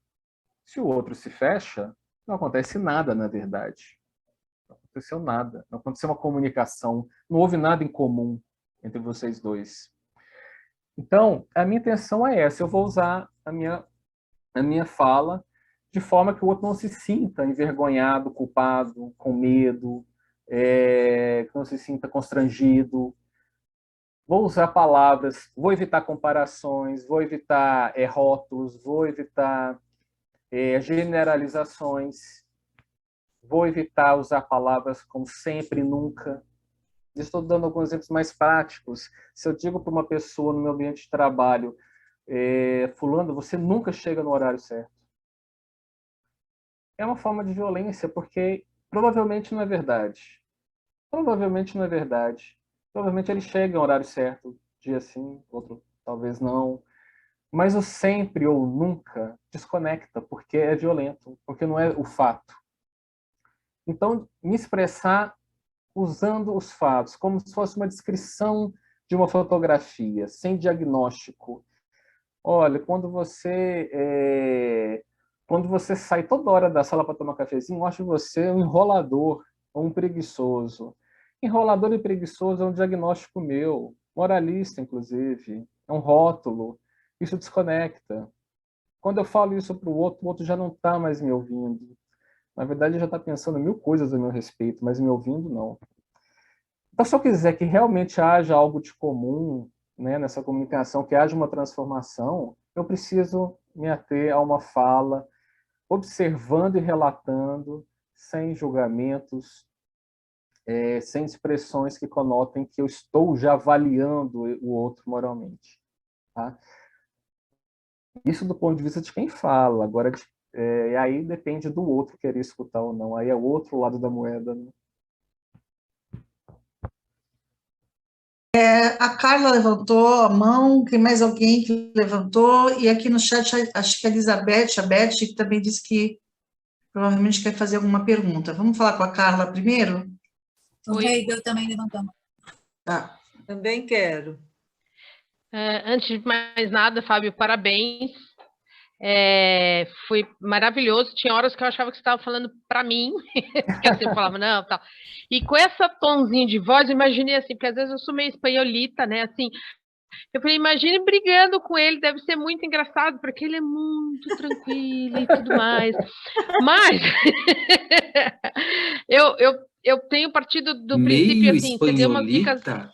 Se o outro se fecha, não acontece nada, na verdade. Não aconteceu nada. Não aconteceu uma comunicação. Não houve nada em comum entre vocês dois. Então, a minha intenção é essa. Eu vou usar a minha fala de forma que o outro não se sinta envergonhado, culpado, com medo, que não se sinta constrangido. Vou usar palavras, vou evitar comparações, vou evitar rótulos, vou evitar generalizações, vou evitar usar palavras como sempre, nunca. Estou dando alguns exemplos mais práticos. Se eu digo para uma pessoa no meu ambiente de trabalho, fulano, você nunca chega no horário certo. É uma forma de violência, porque provavelmente não é verdade. Provavelmente não é verdade. Provavelmente ele chega no horário certo, dia sim, outro talvez não. Mas o sempre ou nunca desconecta, porque é violento, porque não é o fato. Então, me expressar usando os fatos, como se fosse uma descrição de uma fotografia, sem diagnóstico. Olha, quando você sai toda hora da sala para tomar cafezinho, eu acho você um enrolador ou um preguiçoso. Enrolador e preguiçoso é um diagnóstico meu, moralista, inclusive. É um rótulo. Isso desconecta. Quando eu falo isso para o outro já não está mais me ouvindo. Na verdade, ele já está pensando mil coisas a meu respeito, mas me ouvindo, não. Então, se eu quiser que realmente haja algo de comum, né, nessa comunicação, que haja uma transformação, eu preciso me ater a uma fala, observando e relatando, sem julgamentos, sem expressões que conotem que eu estou já avaliando o outro moralmente. Tá? Isso do ponto de vista de quem fala. Agora, aí depende do outro querer escutar ou não. Aí é o outro lado da moeda. Né? A Carla levantou a mão, tem mais alguém que levantou? E aqui no chat, acho que a Elizabeth, a Beth, que também disse que provavelmente quer fazer alguma pergunta. Vamos falar com a Carla primeiro? Oi, eu também levantando. Tá. Também quero. Antes de mais nada, Fábio, parabéns. Foi maravilhoso. Tinha horas que eu achava que você estava falando para mim, porque assim eu falava, não, tal. E com essa tonzinho de voz, eu imaginei assim, porque às vezes eu sou meio espanholita, né? Assim, eu falei, imagine brigando com ele, deve ser muito engraçado, porque ele é muito tranquilo e tudo mais. Mas, eu tenho partido do princípio, Meio assim, você deu umas dicas... espanholita?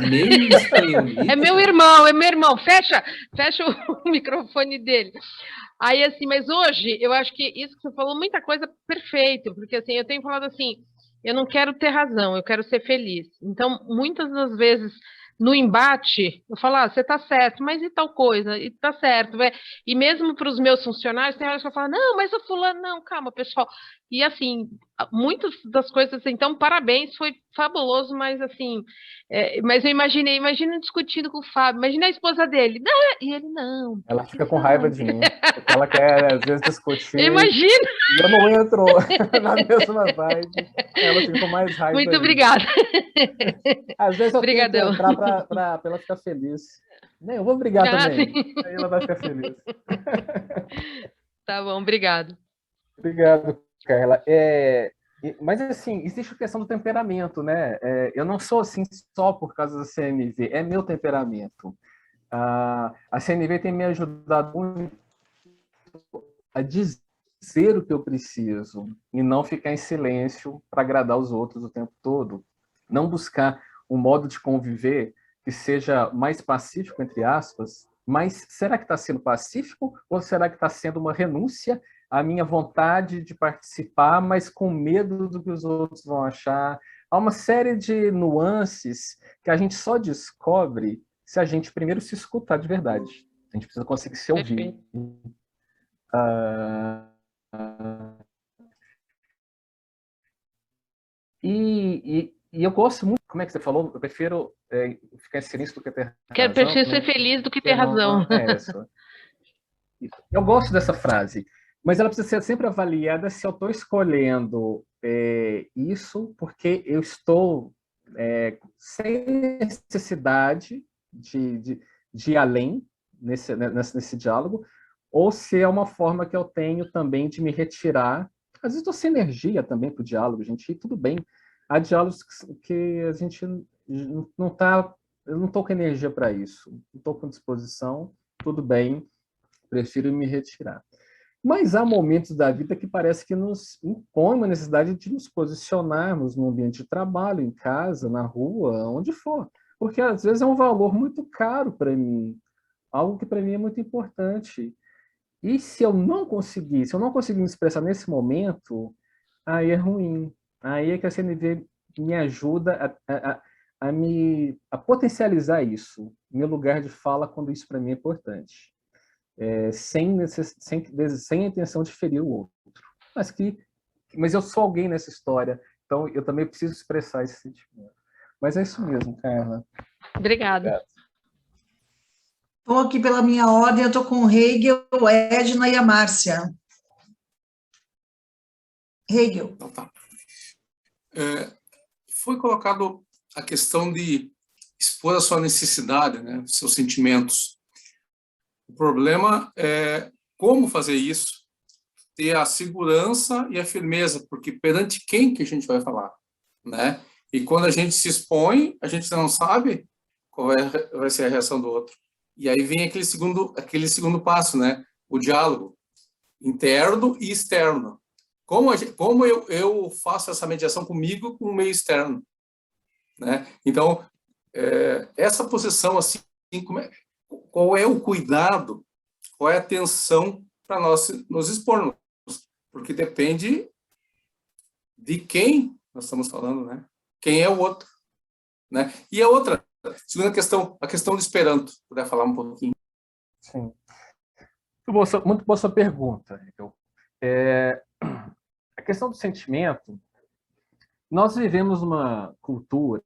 Meio espanholita? É meu irmão, fecha o microfone dele. Aí, assim, mas hoje, eu acho que isso que você falou, muita coisa perfeito, porque, assim, eu tenho falado assim, eu não quero ter razão, eu quero ser feliz. Então, muitas das vezes, no embate, eu falo, você tá certo, mas e tal coisa? E tá certo, e mesmo para os meus funcionários, tem horas que eu falo, não, mas o fulano, não, calma, pessoal. E, assim, muitas das coisas, então, parabéns, foi fabuloso, mas, assim, mas eu imagina discutindo com o Fábio, imagina a esposa dele, não, e ele, não. Ela fica com raiva de mim, porque ela quer, às vezes, discutir. Imagina! E eu não entro na mesma vibe. Ela fica com mais raiva. Muito ainda. obrigada. Às vezes eu Obrigadão. tento entrar para ela ficar feliz. Nem eu vou brigar também. Sim. Aí ela vai ficar feliz. Tá bom, obrigado. Obrigado, Carla. Mas, assim, existe a questão do temperamento, né? Eu não sou assim só por causa da CNV, é meu temperamento. A CNV tem me ajudado muito a dizer o que eu preciso e não ficar em silêncio para agradar os outros o tempo todo. Não buscar um modo de conviver que seja mais pacífico, entre aspas, mas será que está sendo pacífico ou será que está sendo uma renúncia à minha vontade de participar, mas com medo do que os outros vão achar? Há uma série de nuances que a gente só descobre se a gente primeiro se escutar de verdade. A gente precisa conseguir se ouvir. E eu gosto muito, como é que você falou? Eu prefiro ficar em silêncio do que ter razão. Prefiro ser feliz do que ter razão. Eu gosto dessa frase, mas ela precisa ser sempre avaliada se eu estou escolhendo isso porque eu estou sem necessidade de ir além nesse diálogo, ou se é uma forma que eu tenho também de me retirar. Às vezes estou sem energia também para o diálogo, gente, e tudo bem. Há diálogos que a gente não está... Eu não estou com energia para isso, não estou com disposição, tudo bem, prefiro me retirar. Mas há momentos da vida que parece que nos impõe uma necessidade de nos posicionarmos no ambiente de trabalho, em casa, na rua, onde for. Porque às vezes é um valor muito caro para mim, algo que para mim é muito importante. E se eu não conseguir me expressar nesse momento, aí é ruim. Aí é que a CNV me ajuda a potencializar isso, meu lugar de fala quando isso para mim é importante. Sem a intenção de ferir o outro. Mas eu sou alguém nessa história, então eu também preciso expressar esse sentimento. Mas é isso mesmo, Carla. Obrigada. Estou aqui pela minha ordem, eu estou com o Hegel, a Edna e a Márcia. Hegel. Então, tá. Foi colocado a questão de expor a sua necessidade, né, seus sentimentos. O problema é como fazer isso, ter a segurança e a firmeza, porque perante quem que a gente vai falar, né? E quando a gente se expõe, a gente não sabe qual vai ser a reação do outro. E aí vem aquele segundo passo, né? O diálogo interno e externo. Como eu faço essa mediação comigo com o meio externo, né? Então, essa posição, assim, qual é o cuidado, qual é a atenção para nós nos expormos? Porque depende de quem nós estamos falando, né? Quem é o outro, né? E a outra, segunda questão, a questão do Esperanto. Puder falar um pouquinho? Sim. Muito boa sua pergunta. A questão do sentimento, nós vivemos uma cultura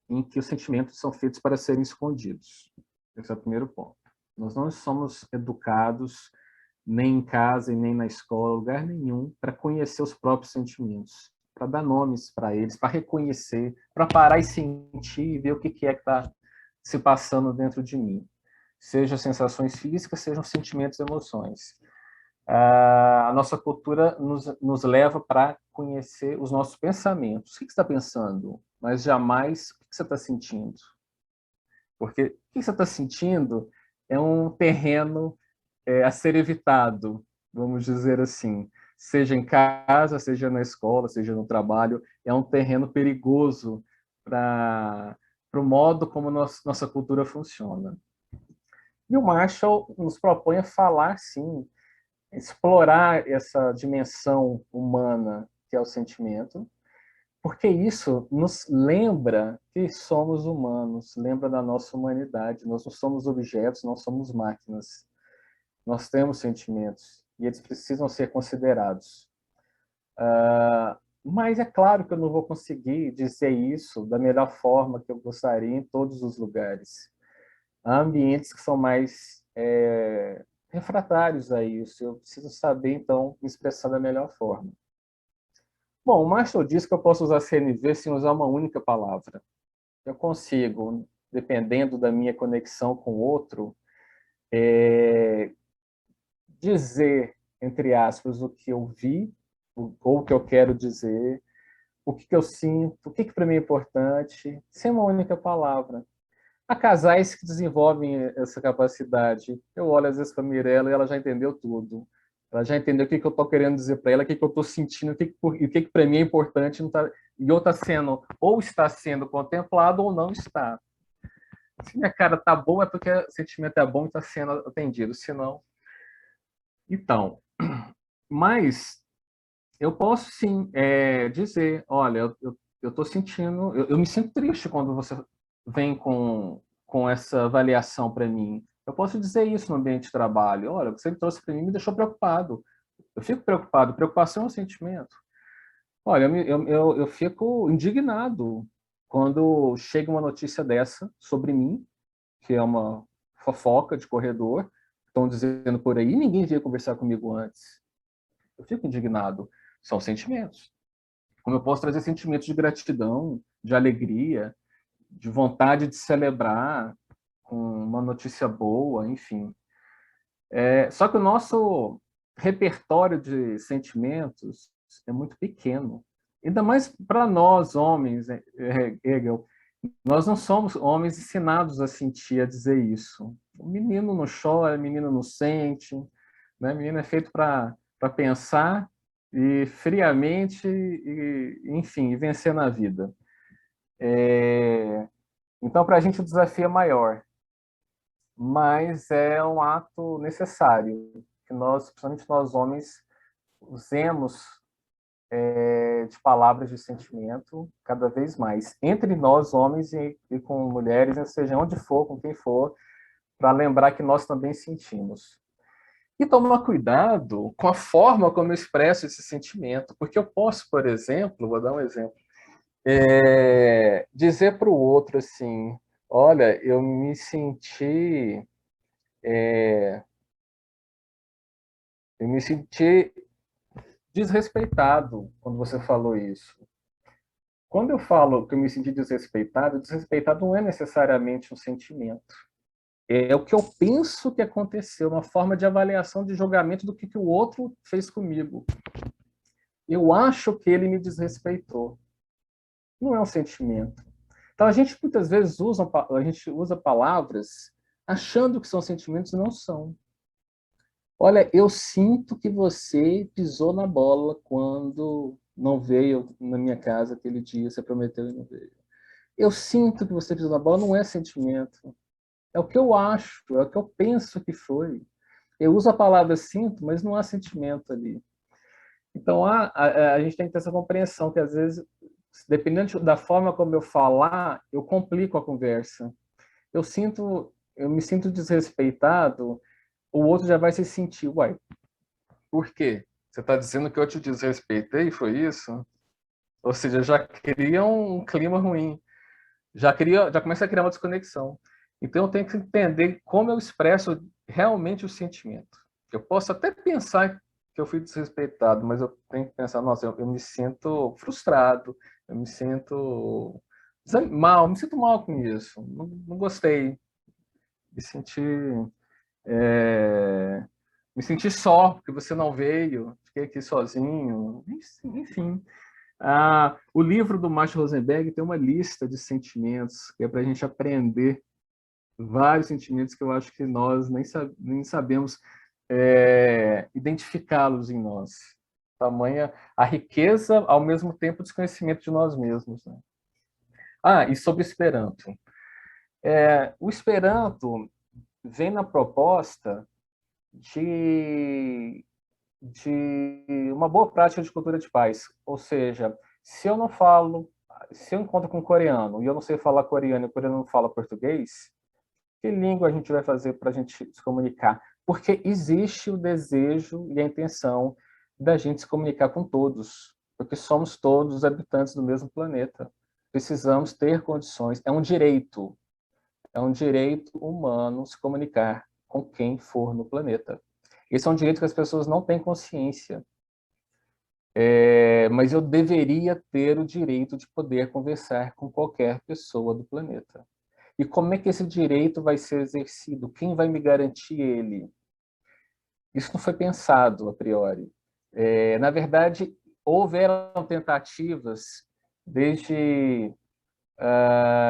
em que os sentimentos são feitos para serem escondidos. Esse é o primeiro ponto. Nós não somos educados, nem em casa e nem na escola, lugar nenhum, para conhecer os próprios sentimentos, para dar nomes para eles, para reconhecer, para parar e sentir e ver o que é que está se passando dentro de mim. Sejam sensações físicas, sejam sentimentos e emoções. A nossa cultura nos leva para conhecer os nossos pensamentos. O que você está pensando? Mas jamais o que você está sentindo. Porque o que você está sentindo é um terreno a ser evitado, vamos dizer assim. seja em casa, seja na escola, seja no trabalho, é um terreno perigoso para o modo como nossa cultura funciona. E o Marshall nos propõe a falar, sim, explorar essa dimensão humana que é o sentimento, porque isso nos lembra que somos humanos, lembra da nossa humanidade. Nós não somos objetos, não somos máquinas. Nós temos sentimentos e eles precisam ser considerados. Mas é claro que eu não vou conseguir dizer isso da melhor forma que eu gostaria em todos os lugares. Há ambientes que são mais refratários a isso. Eu preciso saber, então, me expressar da melhor forma. Bom, o Marshall diz que eu posso usar CNV sem usar uma única palavra. Eu consigo, dependendo da minha conexão com o outro, dizer, entre aspas, o que eu vi, ou o que eu quero dizer, o que eu sinto, o que para mim é importante, sem uma única palavra. Há casais que desenvolvem essa capacidade. Eu olho às vezes para a Mirella e ela já entendeu tudo. Ela já entendeu o que eu estou querendo dizer para ela, o que eu estou sentindo, o que para mim é importante, e ou está sendo contemplado ou não está. Se minha cara está boa, é porque o sentimento é bom e está sendo atendido, senão... Então, mas eu posso sim dizer, olha, eu estou sentindo, eu me sinto triste quando você vem com essa avaliação para mim. Eu posso dizer isso no ambiente de trabalho. Olha, você me trouxe para mim, me deixou preocupado. Eu fico preocupado. Preocupação é um sentimento. Olha, eu fico indignado quando chega uma notícia dessa sobre mim, que é uma fofoca de corredor, estão dizendo por aí, ninguém veio conversar comigo antes. Eu fico indignado. São sentimentos. Como eu posso trazer sentimentos de gratidão, de alegria, de vontade de celebrar com uma notícia boa, enfim. Só que o nosso repertório de sentimentos é muito pequeno. Ainda mais para nós, homens, Hegel, nós não somos homens ensinados a sentir, a dizer isso. O menino não chora, o menino não sente, né? O menino é feito para pensar e friamente, enfim, vencer na vida. Então, para a gente o desafio é maior, mas é um ato necessário que nós, principalmente nós homens, usemos de palavras de sentimento cada vez mais, entre nós homens e com mulheres, seja onde for, com quem for, para lembrar que nós também sentimos. E tomar cuidado com a forma como eu expresso esse sentimento, porque eu posso, por exemplo, vou dar um exemplo, dizer para o outro assim, olha, eu me senti desrespeitado quando você falou isso. Quando eu falo que eu me senti desrespeitado não é necessariamente um sentimento. É o que eu penso que aconteceu, uma forma de avaliação, de julgamento do que o outro fez comigo. Eu acho que ele me desrespeitou. Não é um sentimento. Então, a gente muitas vezes usa palavras achando que são sentimentos e não são. Olha, eu sinto que você pisou na bola quando não veio na minha casa aquele dia, você prometeu e não veio. Eu sinto que você pisou na bola, não é sentimento. É o que eu acho, é o que eu penso que foi. Eu uso a palavra sinto, mas não há sentimento ali. Então, a gente tem que ter essa compreensão que, às vezes, dependendo da forma como eu falar, eu complico a conversa. Eu me sinto desrespeitado, o outro já vai se sentir, uai, por quê? Você está dizendo que eu te desrespeitei, foi isso? Ou seja, já cria um clima ruim, já começa a criar uma desconexão. Então, eu tenho que entender como eu expresso realmente o sentimento. Eu posso até pensar que eu fui desrespeitado, mas eu tenho que pensar, nossa, eu me sinto frustrado, eu me sinto me sinto mal com isso, não gostei, me senti só, porque você não veio, fiquei aqui sozinho, enfim. O livro do Marshall Rosenberg tem uma lista de sentimentos, que é para a gente aprender vários sentimentos que eu acho que nós nem sabemos identificá-los em nós. tamanha a riqueza, ao mesmo tempo, o desconhecimento de nós mesmos, né? E sobre o Esperanto. O Esperanto vem na proposta de uma boa prática de cultura de paz. Ou seja, se eu encontro com um coreano e eu não sei falar coreano e o coreano não fala português, que língua a gente vai fazer para a gente se comunicar? Porque existe o desejo e a intenção da gente se comunicar com todos, porque somos todos habitantes do mesmo planeta. Precisamos ter condições, é um direito humano se comunicar com quem for no planeta. Esse é um direito que as pessoas não têm consciência. Mas eu deveria ter o direito de poder conversar com qualquer pessoa do planeta. E como é que esse direito vai ser exercido? Quem vai me garantir ele? Isso não foi pensado a priori. Na verdade, houveram tentativas desde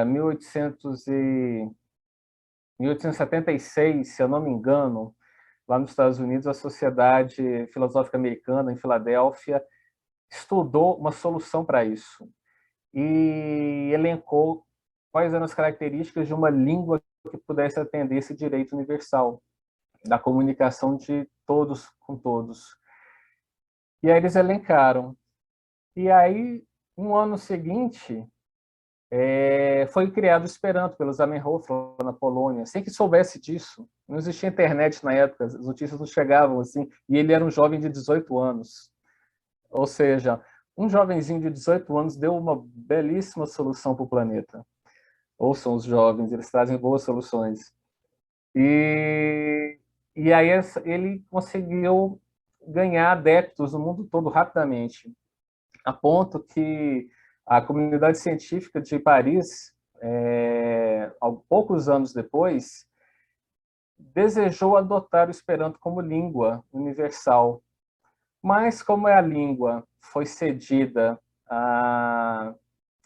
1876, se eu não me engano, lá nos Estados Unidos, a Sociedade Filosófica Americana, em Filadélfia, estudou uma solução para isso e elencou quais eram as características de uma língua que pudesse atender esse direito universal da comunicação de todos com todos. E aí eles elencaram. E aí, no ano seguinte, foi criado o Esperanto pelo Zamenhof na Polônia, sem que soubesse disso. Não existia internet na época, as notícias não chegavam assim, e ele era um jovem de 18 anos. Ou seja, um jovenzinho de 18 anos deu uma belíssima solução para o planeta. Ouçam os jovens, eles trazem boas soluções. E aí ele conseguiu ganhar adeptos no mundo todo rapidamente, a ponto que a comunidade científica de Paris, poucos anos depois, desejou adotar o Esperanto como língua universal. Mas, como a língua foi cedida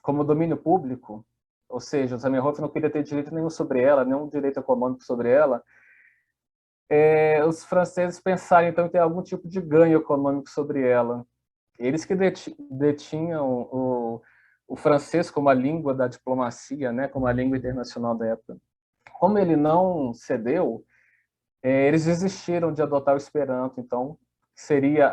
como domínio público, ou seja, o Zamenhof não queria ter direito nenhum sobre ela, nenhum direito econômico sobre ela, os franceses pensaram, então, em ter algum tipo de ganho econômico sobre ela. Eles que detinham o francês como a língua da diplomacia, né, como a língua internacional da época. Como ele não cedeu, eles desistiram de adotar o Esperanto, então, seria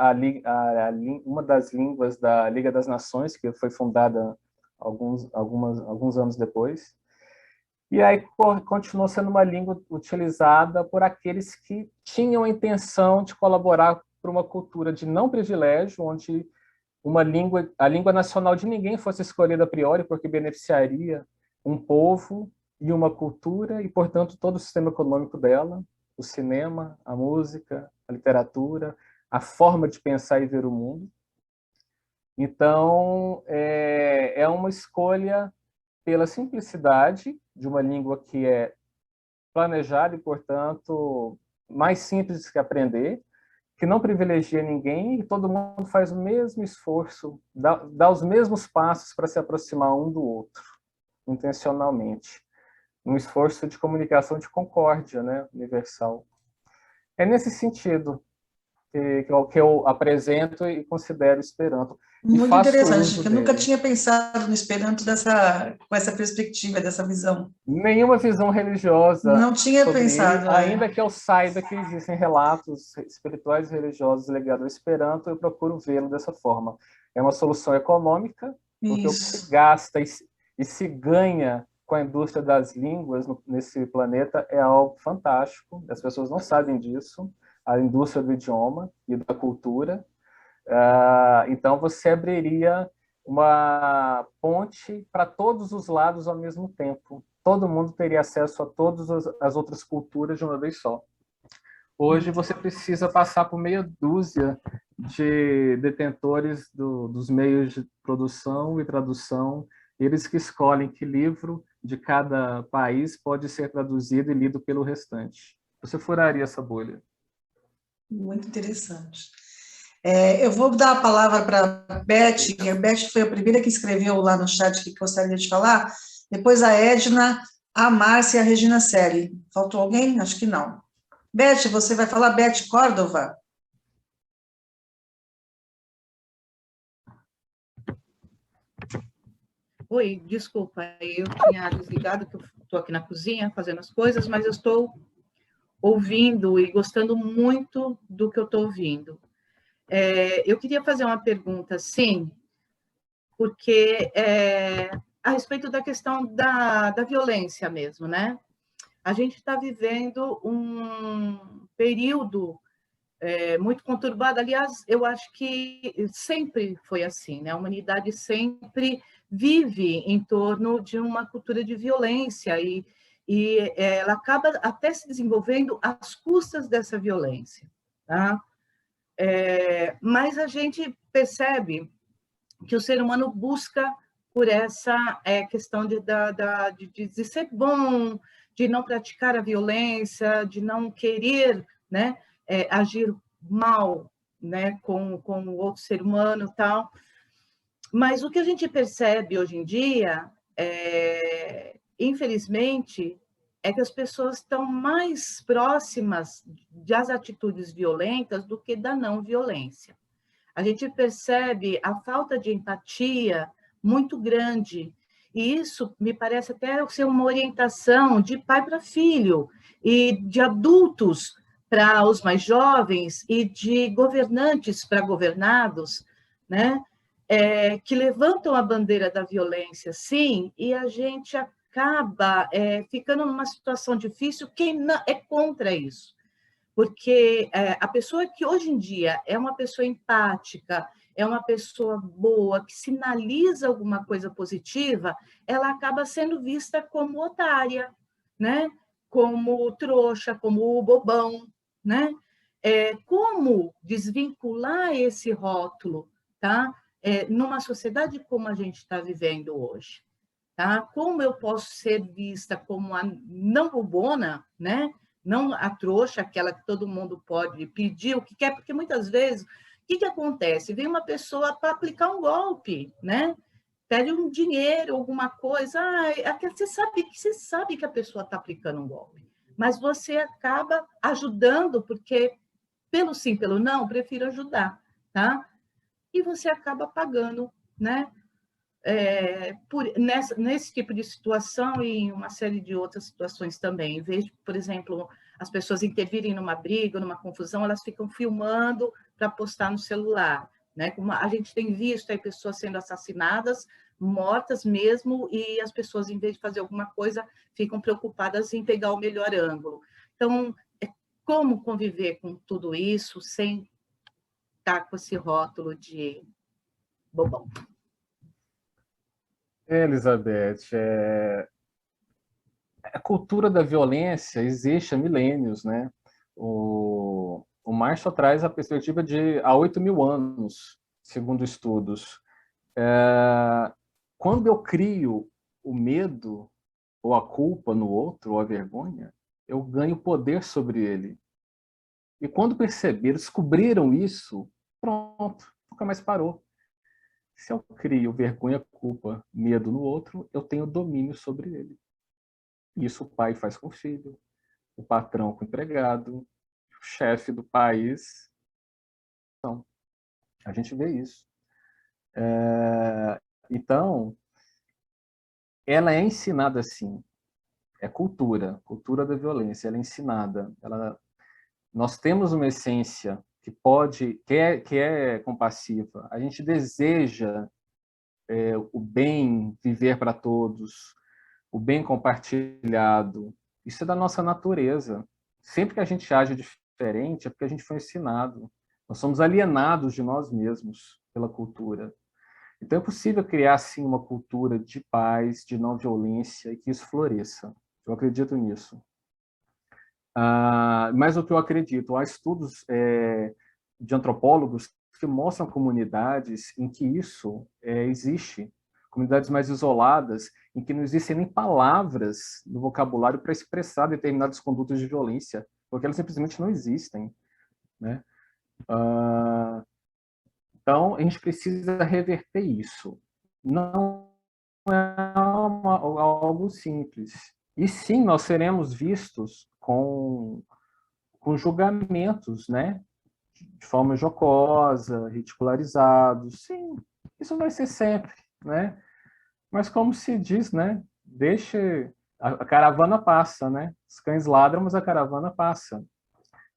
uma das línguas da Liga das Nações, que foi fundada alguns anos depois. E aí continuou sendo uma língua utilizada por aqueles que tinham a intenção de colaborar para uma cultura de não privilégio, onde a língua nacional de ninguém fosse escolhida a priori, porque beneficiaria um povo e uma cultura, e, portanto, todo o sistema econômico dela, o cinema, a música, a literatura, a forma de pensar e ver o mundo. Então, é uma escolha pela simplicidade de uma língua que é planejada e, portanto, mais simples de aprender, que não privilegia ninguém e todo mundo faz o mesmo esforço, dá os mesmos passos para se aproximar um do outro, intencionalmente. Um esforço de comunicação de concórdia, né, universal. É nesse sentido que eu apresento e considero Esperanto. Muito interessante, porque eu nunca tinha pensado no Esperanto com essa perspectiva, dessa visão. Nenhuma visão religiosa. Não tinha pensado. Ainda que eu saiba que existem relatos espirituais e religiosos ligados ao Esperanto, eu procuro vê-lo dessa forma. É uma solução econômica, porque o que se gasta e se ganha com a indústria das línguas nesse planeta é algo fantástico. As pessoas não sabem disso. A indústria do idioma e da cultura. Então, você abriria uma ponte para todos os lados ao mesmo tempo. Todo mundo teria acesso a todas as outras culturas de uma vez só. Hoje, você precisa passar por meia dúzia de detentores dos meios de produção e tradução, eles que escolhem que livro de cada país pode ser traduzido e lido pelo restante. Você furaria essa bolha. Muito interessante. Eu vou dar a palavra para a Beth. A Beth foi a primeira que escreveu lá no chat que gostaria de falar. Depois a Edna, a Márcia e a Regina Selle. Faltou alguém? Acho que não. Beth, você vai falar? Beth Córdova? Oi, desculpa, eu tinha desligado, que eu estou aqui na cozinha fazendo as coisas, mas eu estou ouvindo e gostando muito do que eu estou ouvindo. Eu queria fazer uma pergunta, sim, porque a respeito da questão da violência mesmo, né? A gente está vivendo um período muito conturbado. Aliás, eu acho que sempre foi assim, né? A humanidade sempre vive em torno de uma cultura de violência e ela acaba até se desenvolvendo às custas dessa violência, tá? Mas a gente percebe que o ser humano busca por essa questão de ser bom, de não praticar a violência, de não querer, né, agir mal, né, com o outro ser humano e tal. Mas o que a gente percebe hoje em dia, infelizmente, é que as pessoas estão mais próximas das atitudes violentas do que da não violência. A gente percebe a falta de empatia muito grande, e isso me parece até ser uma orientação de pai para filho, e de adultos para os mais jovens, e de governantes para governados, né? Que levantam a bandeira da violência, sim, e a gente acaba ficando numa situação difícil. Quem não, é contra isso. Porque a pessoa que hoje em dia é uma pessoa empática, é uma pessoa boa, que sinaliza alguma coisa positiva, ela acaba sendo vista como otária, né? Como trouxa, como bobão, né? Como desvincular esse rótulo, tá? Numa sociedade como a gente está vivendo hoje, tá? Como eu posso ser vista como a não bobona, né? Não a trouxa, aquela que todo mundo pode pedir o que quer, porque muitas vezes, o que acontece? Vem uma pessoa para aplicar um golpe, né? Pede um dinheiro, alguma coisa, você sabe que a pessoa está aplicando um golpe, mas você acaba ajudando, porque pelo sim, pelo não, prefiro ajudar, tá? E você acaba pagando, né? Nesse tipo de situação e em uma série de outras situações também. Em vez de, por exemplo, as pessoas intervirem numa briga, numa confusão, elas ficam filmando para postar no celular, né? Como a gente tem visto aí pessoas sendo assassinadas, mortas mesmo, e as pessoas, em vez de fazer alguma coisa, ficam preocupadas em pegar o melhor ângulo. Então, como conviver com tudo isso sem estar com esse rótulo de bobão? Elizabeth, a cultura da violência existe há milênios, né? O Marshall traz a perspectiva de há 8.000 anos, segundo estudos. Quando eu crio o medo ou a culpa no outro, ou a vergonha, eu ganho poder sobre ele. E quando descobriram isso, pronto, nunca mais parou. Se eu crio vergonha, culpa, medo no outro, eu tenho domínio sobre ele. Isso o pai faz com o filho, o patrão com o empregado, o chefe do país. Então, a gente vê isso. Então, ela é ensinada assim. É cultura da violência. Ela é ensinada. Nós temos uma essência que é compassiva. A gente deseja o bem, viver para todos, o bem compartilhado. Isso é da nossa natureza. Sempre que a gente age diferente é porque a gente foi ensinado. Nós somos alienados de nós mesmos pela cultura. Então é possível criar, sim, uma cultura de paz, de não violência e que isso floresça. Eu acredito nisso. Mas o que eu acredito, há estudos de antropólogos que mostram comunidades em que isso existe, comunidades mais isoladas, em que não existem nem palavras no vocabulário para expressar determinadas condutas de violência, porque elas simplesmente não existem, né? Então, a gente precisa reverter isso. Não é algo simples. E sim, nós seremos vistos com julgamentos, né? De forma jocosa, ridicularizados. Sim, isso vai ser sempre, né? Mas como se diz, né? Deixe... A caravana passa, né? Os cães ladram, mas a caravana passa.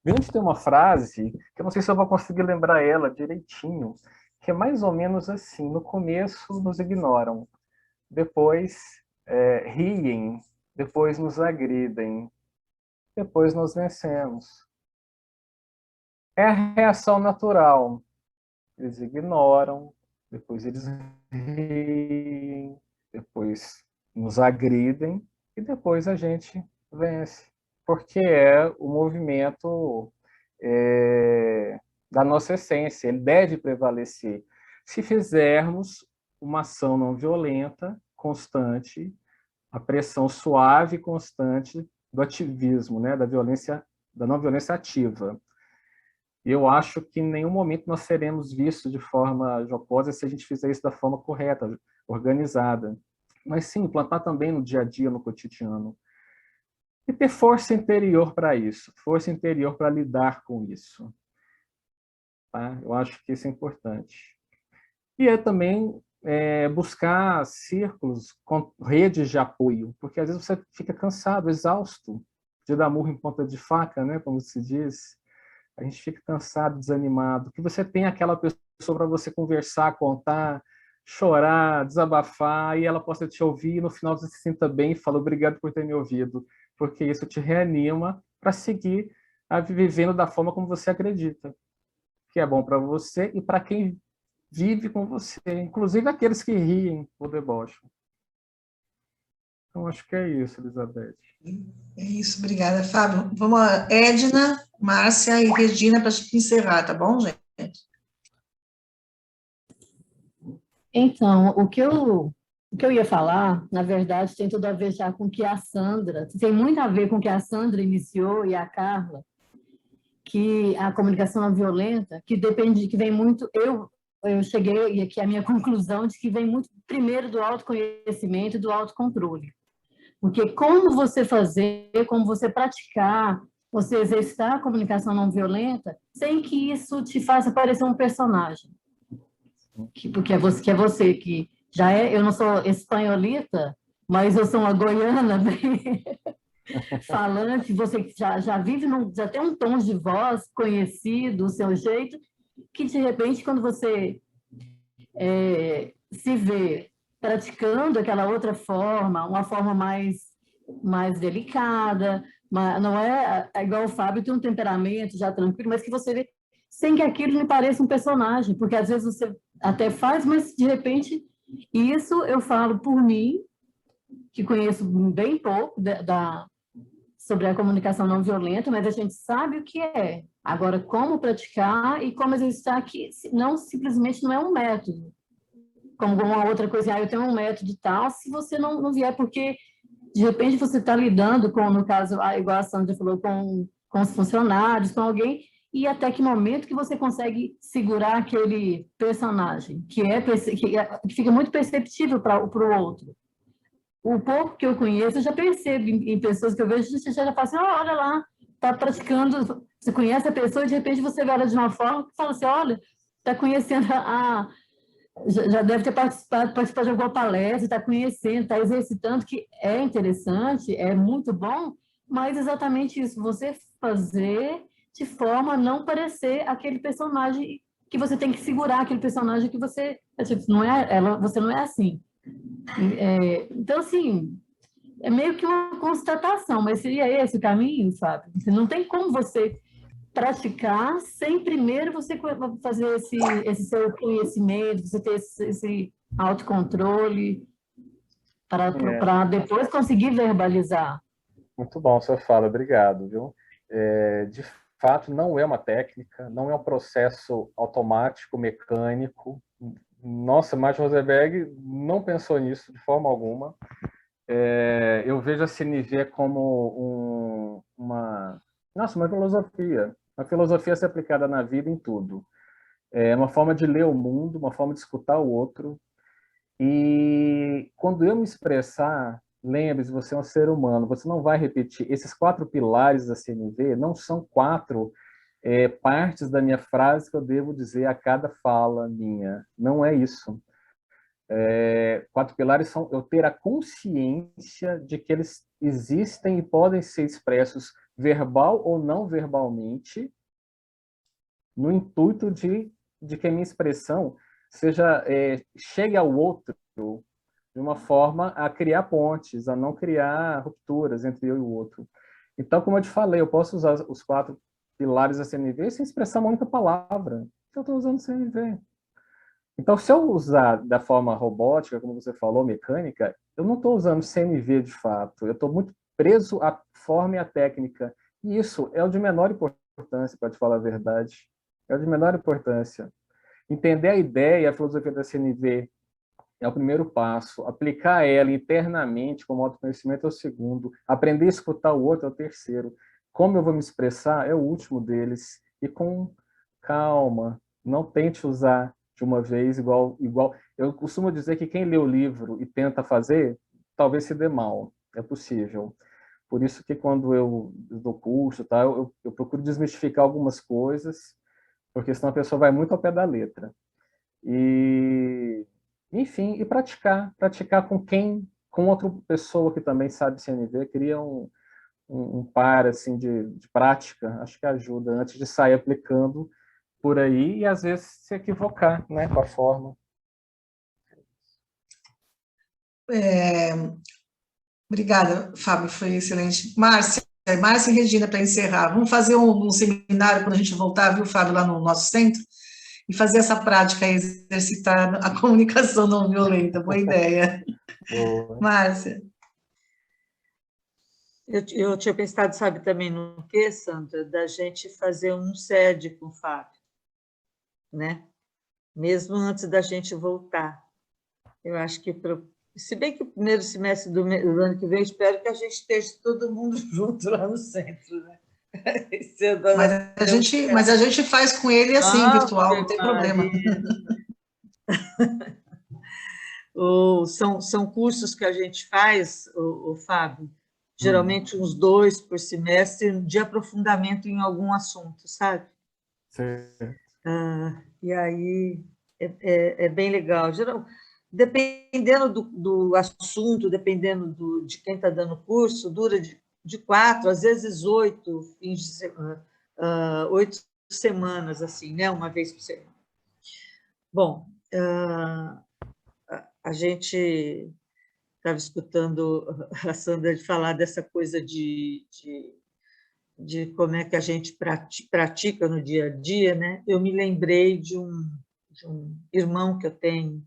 Vinte tem uma frase, que eu não sei se eu vou conseguir lembrar ela direitinho, que é mais ou menos assim: no começo nos ignoram, depois riem, depois nos agridem, depois nos vencemos. É a reação natural. Eles ignoram, depois eles riem, depois nos agridem e depois a gente vence. Porque é o movimento da nossa essência, ele deve prevalecer. Se fizermos uma ação não violenta, constante, a pressão suave e constante do ativismo, né, da não violência ativa. Eu acho que em nenhum momento nós seremos vistos de forma jocosa se a gente fizer isso da forma correta, organizada. Mas sim, plantar também no dia a dia, no cotidiano. E ter força interior para isso, força interior para lidar com isso. Tá? Eu acho que isso é importante. E é também buscar círculos com redes de apoio, porque às vezes você fica cansado, exausto, de dar murro em ponta de faca, né, como se diz. A gente fica cansado, desanimado, que você tem aquela pessoa para você conversar, contar, chorar, desabafar, e ela possa te ouvir, e no final você se sinta bem e fala obrigado por ter me ouvido, porque isso te reanima para seguir vivendo da forma como você acredita, que é bom para você e para quem vive com você, inclusive aqueles que riem ou debocham. Então, acho que é isso, Elizabeth. É isso, obrigada, Fábio. Vamos lá, Edna, Márcia e Regina para a gente encerrar, tá bom, gente? Então, o que eu ia falar, na verdade, tem tudo a ver já com o que a Sandra, tem muito a ver com o que a Sandra iniciou e a Carla, que a comunicação não violenta, que depende, que vem muito, eu cheguei aqui à minha conclusão de que vem muito primeiro do autoconhecimento e do autocontrole. Porque como você fazer, como você praticar, você exercitar a comunicação não violenta, sem que isso te faça parecer um personagem. Porque é você que já é, eu não sou espanholita, mas eu sou uma goiana bem falante, você já vive, já tem um tom de voz conhecido, o seu jeito, que de repente quando você se vê praticando aquela outra forma, uma forma mais delicada, não é igual o Fábio, tem um temperamento já tranquilo, mas que você vê sem que aquilo lhe pareça um personagem, porque às vezes você até faz, mas de repente, isso eu falo por mim, que conheço bem pouco sobre a comunicação não violenta, mas a gente sabe o que é. Agora, como praticar e como exercitar, que não simplesmente não é um método. Como uma outra coisa, eu tenho um método tal, se você não vier, porque de repente você está lidando com, no caso, igual a Sandra falou, com os funcionários, com alguém, e até que momento que você consegue segurar aquele personagem, que fica muito perceptível para o outro. O pouco que eu conheço, eu já percebo em pessoas que eu vejo, você já fala assim, olha lá, está praticando, você conhece a pessoa e de repente você vê ela de uma forma que fala assim, olha, está conhecendo já deve ter participado de alguma palestra, está conhecendo, está exercitando, que é interessante, é muito bom, mas exatamente isso, você fazer de forma a não parecer aquele personagem que você tem que segurar, aquele personagem que você você não é assim. Então, assim, é meio que uma constatação, mas seria esse o caminho, Fábio? Não tem como você praticar sem primeiro você fazer esse seu conhecimento, você ter esse autocontrole para depois conseguir verbalizar. Muito bom, sua fala, obrigado, viu? De fato, não é uma técnica, não é um processo automático, mecânico. Nossa, Martin Rosenberg não pensou nisso de forma alguma. Eu vejo a CNV como uma filosofia. Uma filosofia a ser aplicada na vida em tudo. É uma forma de ler o mundo, uma forma de escutar o outro. E quando eu me expressar, lembre-se, você é um ser humano, você não vai repetir. Esses 4 pilares da CNV não são 4 partes da minha frase que eu devo dizer a cada fala minha. Não é isso. 4 pilares são eu ter a consciência de que eles existem e podem ser expressos verbal ou não verbalmente, no intuito de que a minha expressão chegue ao outro de uma forma a criar pontes, a não criar rupturas entre eu e o outro. Então, como eu te falei, eu posso usar os 4 pilares da CNV sem expressar uma única palavra. Eu estou usando CNV. Então, se eu usar da forma robótica, como você falou, mecânica, eu não estou usando CNV de fato. Eu estou muito preso à forma e à técnica. E isso é o de menor importância, para te falar a verdade. É o de menor importância. Entender a ideia e a filosofia da CNV é o primeiro passo. Aplicar ela internamente como autoconhecimento é o segundo. Aprender a escutar o outro é o terceiro. Como eu vou me expressar é o último deles. E com calma. Não tente usar de uma vez igual. Eu costumo dizer que quem lê o livro e tenta fazer, talvez se dê mal. É possível. Por isso que quando eu dou curso, tá, eu procuro desmistificar algumas coisas, porque senão a pessoa vai muito ao pé da letra. Enfim, e praticar com outra pessoa que também sabe CNV, cria um par assim, de prática, acho que ajuda, antes de sair aplicando por aí e às vezes se equivocar, né, com a forma. Obrigada, Fábio, foi excelente. Márcia e Regina, para encerrar, vamos fazer um seminário quando a gente voltar, viu, Fábio, lá no nosso centro, e fazer essa prática, exercitar a comunicação não violenta. Boa ideia. Boa. Márcia. Eu tinha pensado, sabe, também no quê, Sandra? Da gente fazer um SED com o Fábio, né? Mesmo antes da gente voltar. Eu acho que, se bem que o primeiro semestre do ano que vem, eu espero que a gente esteja todo mundo junto lá no centro, né? Mas a gente faz com ele assim, virtual, não tem problema. São cursos que a gente faz, o Fábio, geralmente uns 2 por semestre, de aprofundamento em algum assunto, sabe? Sim. E aí é bem legal. Dependendo do assunto, dependendo de quem está dando o curso, dura de 4, às vezes 8 fins de semana, 8 semanas, assim, né? Uma vez por semana. Bom, a gente estava escutando a Sandra falar dessa coisa de como é que a gente pratica no dia a dia, né? Eu me lembrei de um irmão que eu tenho,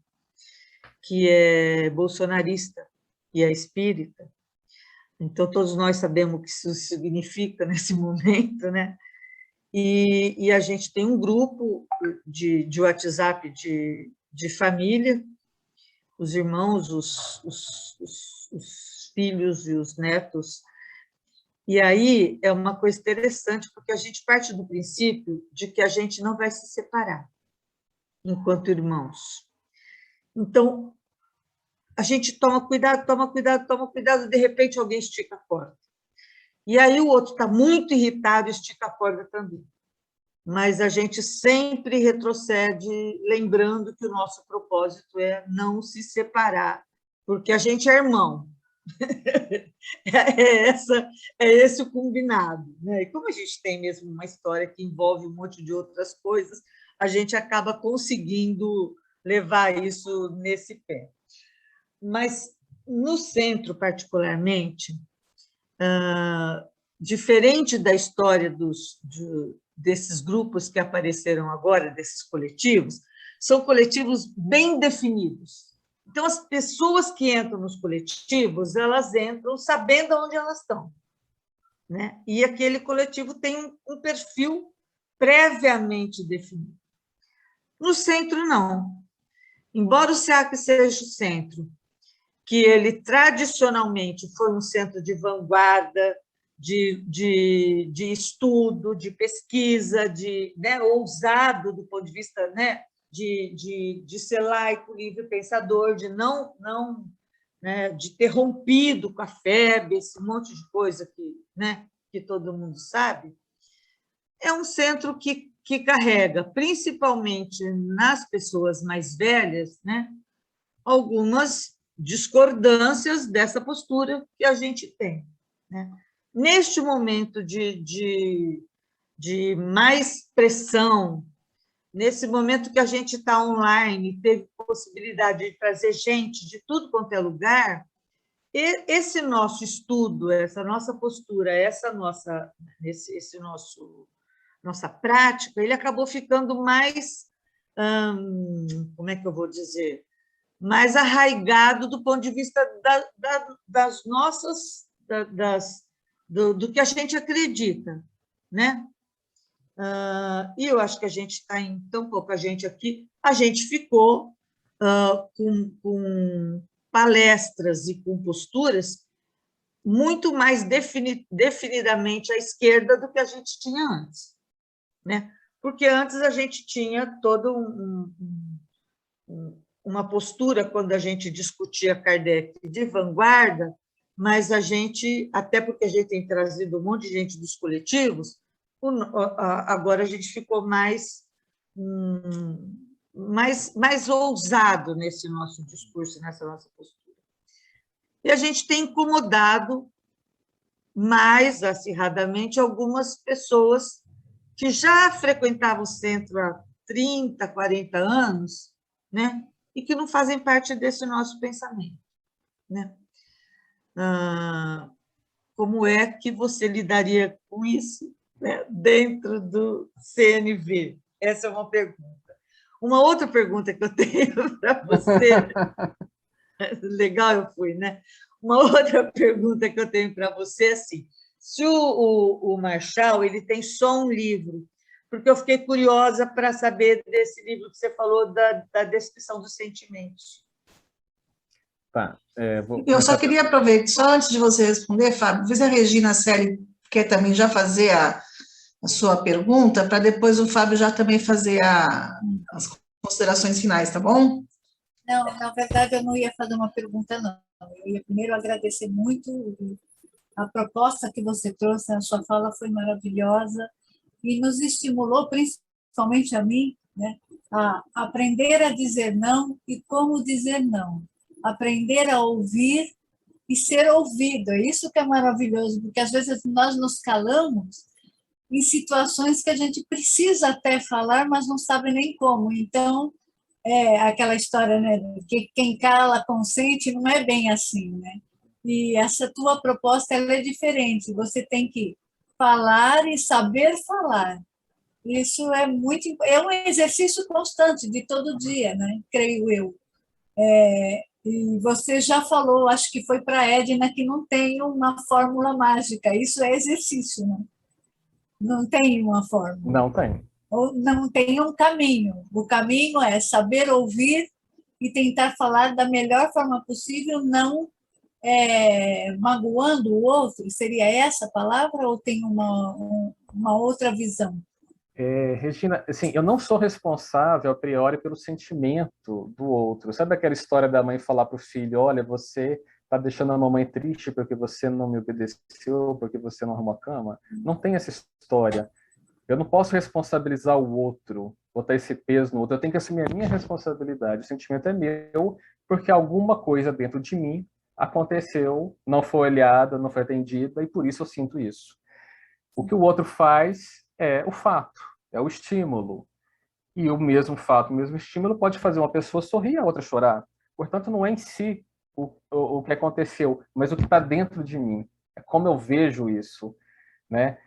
que é bolsonarista e é espírita. Então, todos nós sabemos o que isso significa nesse momento, né? E a gente tem um grupo de WhatsApp de família, os irmãos, os filhos e os netos. E aí é uma coisa interessante, porque a gente parte do princípio de que a gente não vai se separar enquanto irmãos. Então, a gente toma cuidado, de repente alguém estica a corda. E aí o outro está muito irritado e estica a corda também. Mas a gente sempre retrocede, lembrando que o nosso propósito é não se separar, porque a gente é irmão. É esse o combinado, né? E como a gente tem mesmo uma história que envolve um monte de outras coisas, a gente acaba conseguindo levar isso nesse pé. Mas, no centro, particularmente, diferente da história desses grupos que apareceram agora, desses coletivos, são coletivos bem definidos. Então, as pessoas que entram nos coletivos, elas entram sabendo onde elas estão, né? E aquele coletivo tem um perfil previamente definido. No centro, não. Embora o SEAC seja o centro, que ele tradicionalmente foi um centro de vanguarda, de estudo, de pesquisa, né, ousado do ponto de vista, né, de ser laico, livre pensador, de não né, de ter rompido com a FEB, esse monte de coisa né, que todo mundo sabe, é um centro que carrega, principalmente nas pessoas mais velhas, né, algumas discordâncias dessa postura que a gente tem, né? Neste momento de mais pressão, nesse momento que a gente está online, teve possibilidade de trazer gente de tudo quanto é lugar, esse nosso estudo, essa nossa postura, nossa prática, ele acabou ficando mais, como é que eu vou dizer, mais arraigado do ponto de vista das nossas, do que a gente acredita, né? E eu acho que a gente está em tão pouca gente aqui, a gente ficou com palestras e com posturas muito mais definidamente à esquerda do que a gente tinha antes, né? Porque antes a gente tinha toda uma postura, quando a gente discutia Kardec, de vanguarda, mas a gente, até porque a gente tem trazido um monte de gente dos coletivos, agora a gente ficou mais ousado nesse nosso discurso, nessa nossa postura. E a gente tem incomodado mais acirradamente algumas pessoas que já frequentavam o centro há 30, 40 anos, né? E que não fazem parte desse nosso pensamento, né? Como é que você lidaria com isso, né, dentro do CNV? Essa é uma pergunta. Uma outra pergunta que eu tenho para você, legal eu fui, né? Uma outra pergunta que eu tenho para você é assim, se o Marshall ele tem só um livro, porque eu fiquei curiosa para saber desse livro que você falou da descrição dos sentimentos. Tá. Eu só queria aproveitar, só antes de você responder, Fábio, ver se a Regina Celi quer também já fazer a sua pergunta, para depois o Fábio já também fazer as considerações finais, tá bom? Não, na verdade, eu não ia fazer uma pergunta, não. Eu ia primeiro agradecer muito a proposta que você trouxe, a sua fala foi maravilhosa e nos estimulou, principalmente a mim, né, a aprender a dizer não e como dizer não. Aprender a ouvir e ser ouvido. É isso que é maravilhoso, porque às vezes nós nos calamos em situações que a gente precisa até falar, mas não sabe nem como. Então, aquela história, né, que quem cala consente, não é bem assim, né? E essa tua proposta ela é diferente. Você tem que falar e saber falar. Isso é um exercício constante de todo dia, né? Creio eu. E você já falou, acho que foi para a Edna, que não tem uma fórmula mágica. Isso é exercício, né? Não tem uma fórmula. Não tem. Ou não tem um caminho. O caminho é saber ouvir e tentar falar da melhor forma possível, não magoando o outro. Seria essa a palavra ou tem uma outra visão? Regina, assim, eu não sou responsável a priori pelo sentimento do outro. Sabe aquela história da mãe falar para o filho, olha, você está deixando a mamãe triste porque você não me obedeceu, porque você não arrumou a cama? Não tem essa história. Eu não posso responsabilizar o outro, botar esse peso no outro. Eu tenho que assumir a minha responsabilidade. O sentimento é meu porque alguma coisa dentro de mim aconteceu, não foi olhada, não foi atendida, e por isso eu sinto isso. O que o outro faz é o fato, é o estímulo. E o mesmo fato, o mesmo estímulo pode fazer uma pessoa sorrir e a outra chorar. Portanto, não é em si o que aconteceu, mas o que está dentro de mim. É como eu vejo isso, né?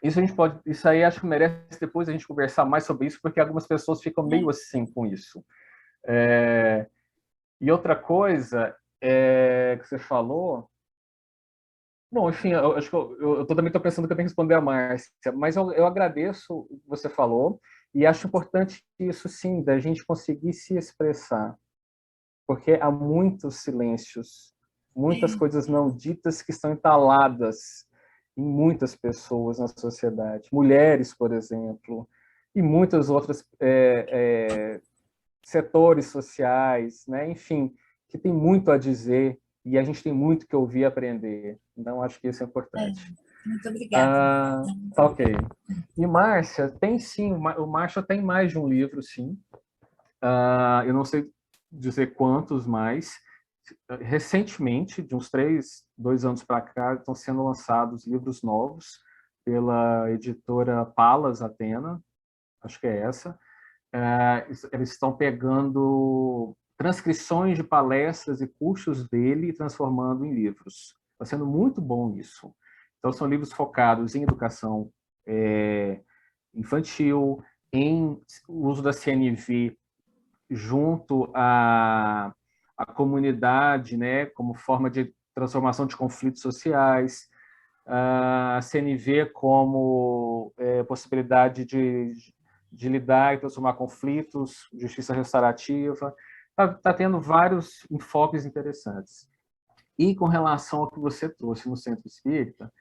Isso aí acho que merece depois a gente conversar mais sobre isso, porque algumas pessoas ficam meio assim com isso. E outra coisa que você falou... Bom, enfim, eu acho que eu também estou pensando que eu tenho que responder a Márcia, mas eu agradeço o que você falou e acho importante isso, sim, da gente conseguir se expressar, porque há muitos silêncios, muitas coisas não ditas que estão entaladas em muitas pessoas na sociedade, mulheres, por exemplo, e muitos outros setores sociais, né? Enfim, que tem muito a dizer e a gente tem muito que ouvir e aprender. Então, acho que isso é importante. Muito obrigada. Ok. E Márcia, tem sim, o Márcia tem mais de um livro, sim. Eu não sei dizer quantos mais. Recentemente, de uns 2 anos para cá, estão sendo lançados livros novos pela editora Palas Atena, acho que é essa. Eles estão pegando transcrições de palestras e cursos dele e transformando em livros. Está sendo muito bom isso. Então, são livros focados em educação infantil, em uso da CNV junto à comunidade, né, como forma de transformação de conflitos sociais, a CNV como possibilidade de lidar e transformar conflitos, justiça restaurativa. Está tendo vários enfoques interessantes. E com relação ao que você trouxe no Centro Espírita,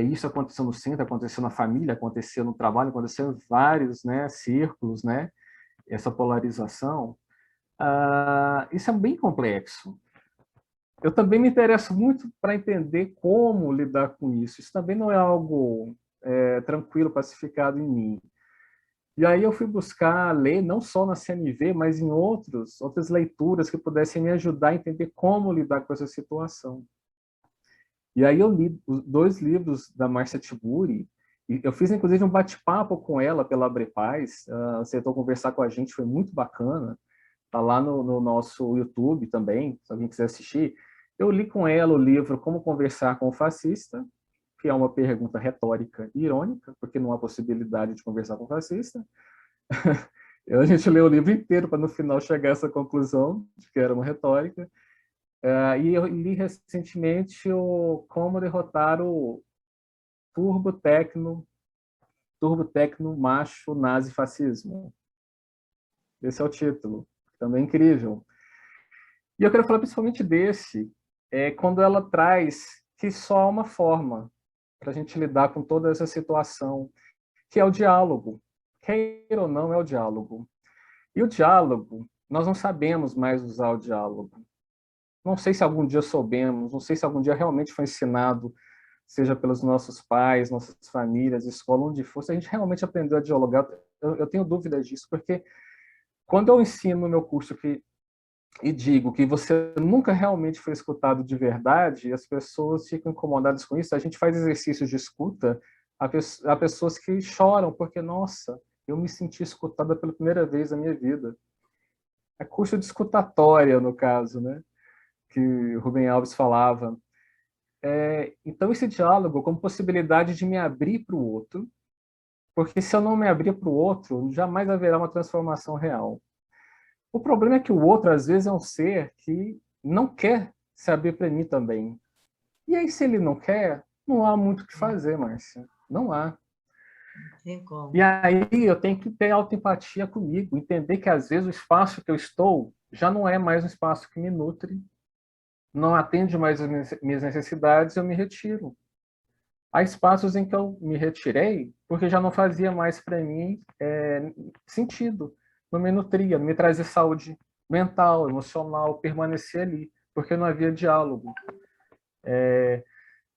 isso aconteceu no centro, aconteceu na família, aconteceu no trabalho, aconteceu em vários, né, círculos, né, essa polarização, isso é bem complexo. Eu também me interesso muito para entender como lidar com isso. Isso também não é algo tranquilo, pacificado em mim. E aí eu fui buscar ler, não só na CNV, mas em outras leituras que pudessem me ajudar a entender como lidar com essa situação. E aí eu li os 2 livros da Márcia Tiburi, e eu fiz, inclusive, um bate-papo com ela pela Abre Paz, aceitou conversar com a gente, foi muito bacana. Está lá no nosso YouTube também, se alguém quiser assistir. Eu li com ela o livro Como Conversar com o Fascista, que é uma pergunta retórica e irônica, porque não há possibilidade de conversar com o fascista. A gente leu o livro inteiro para, no final, chegar a essa conclusão de que era uma retórica. E eu li recentemente o Como Derrotar o Turbo Tecno Macho Nazi Fascismo. Esse é o título. Também incrível. E eu quero falar principalmente desse, quando ela traz que só há uma forma para a gente lidar com toda essa situação, que é o diálogo. Queira ou não, é o diálogo. E o diálogo, nós não sabemos mais usar o diálogo. Não sei se algum dia soubemos, não sei se algum dia realmente foi ensinado, seja pelos nossos pais, nossas famílias, escola, onde for, se a gente realmente aprendeu a dialogar. Eu tenho dúvidas disso, porque quando eu ensino no meu curso e digo que você nunca realmente foi escutado de verdade, as pessoas ficam incomodadas com isso. A gente faz exercícios de escuta, há pessoas que choram porque, nossa, eu me senti escutada pela primeira vez na minha vida. É curso de escutatória, no caso, né? Que o Rubem Alves falava. Então, esse diálogo como possibilidade de me abrir para o outro, porque se eu não me abrir para o outro, jamais haverá uma transformação real. O problema é que o outro, às vezes, é um ser que não quer se abrir para mim também. E aí, se ele não quer, não há muito o que fazer, Márcia. Não há. Tem como. E aí eu tenho que ter autoempatia comigo, entender que, às vezes, o espaço que eu estou já não é mais um espaço que me nutre, não atende mais as minhas necessidades, eu me retiro. Há espaços em que eu me retirei porque já não fazia mais para mim sentido. Não me nutria, não me trazia saúde mental, emocional, permanecer ali, porque não havia diálogo.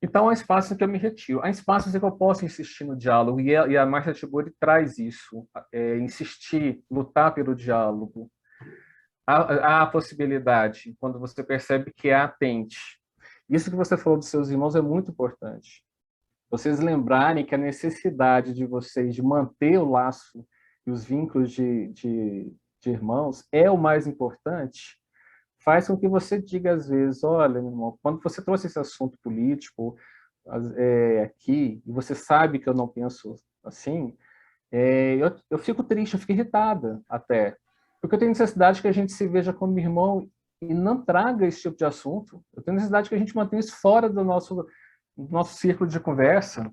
Então, há espaços em que eu me retiro. Há espaços em que eu posso insistir no diálogo, e a Márcia Tiburi traz isso, insistir, lutar pelo diálogo. Há a possibilidade, quando você percebe que é atente. Isso que você falou dos seus irmãos é muito importante. Vocês lembrarem que a necessidade de vocês de manter o laço e os vínculos de irmãos é o mais importante, faz com que você diga às vezes, olha, meu irmão, quando você trouxe esse assunto político aqui, e você sabe que eu não penso assim, eu fico triste, eu fico irritada até, porque eu tenho necessidade que a gente se veja como irmão e não traga esse tipo de assunto. Eu tenho necessidade que a gente mantenha isso fora do nosso círculo de conversa,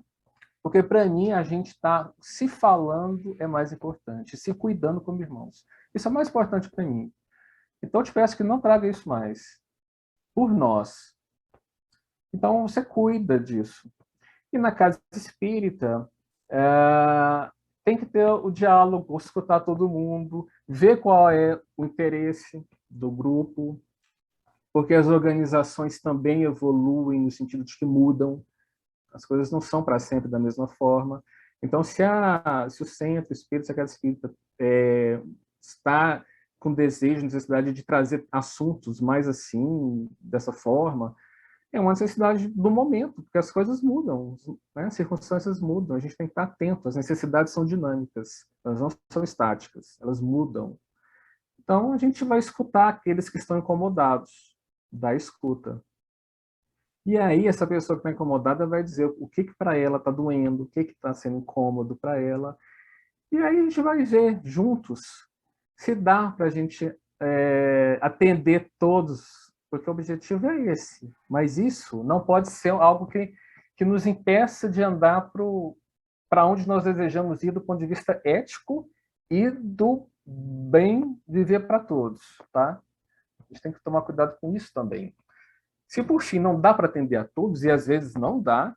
porque para mim a gente está se falando é mais importante, se cuidando como irmãos. Isso é mais importante para mim. Então eu te peço que não traga isso mais, por nós. Então você cuida disso. E na casa espírita, tem que ter o diálogo, escutar todo mundo, ver qual é o interesse do grupo, porque as organizações também evoluem no sentido de que mudam, as coisas não são para sempre da mesma forma. Então, se o centro espírita, se a casa espírita está com desejo, necessidade de trazer assuntos mais assim, dessa forma, é uma necessidade do momento, porque as coisas mudam, né? As circunstâncias mudam, a gente tem que estar atento, as necessidades são dinâmicas, elas não são estáticas, elas mudam. Então, a gente vai escutar aqueles que estão incomodados, da escuta. E aí, essa pessoa que está incomodada vai dizer o que para ela está doendo, o que está sendo incômodo para ela. E aí a gente vai ver juntos se dá para a gente atender todos, porque o objetivo é esse. Mas isso não pode ser algo que nos impeça de andar para onde nós desejamos ir do ponto de vista ético e do bem viver para todos, tá? A gente tem que tomar cuidado com isso também. Se por fim não dá para atender a todos, e às vezes não dá,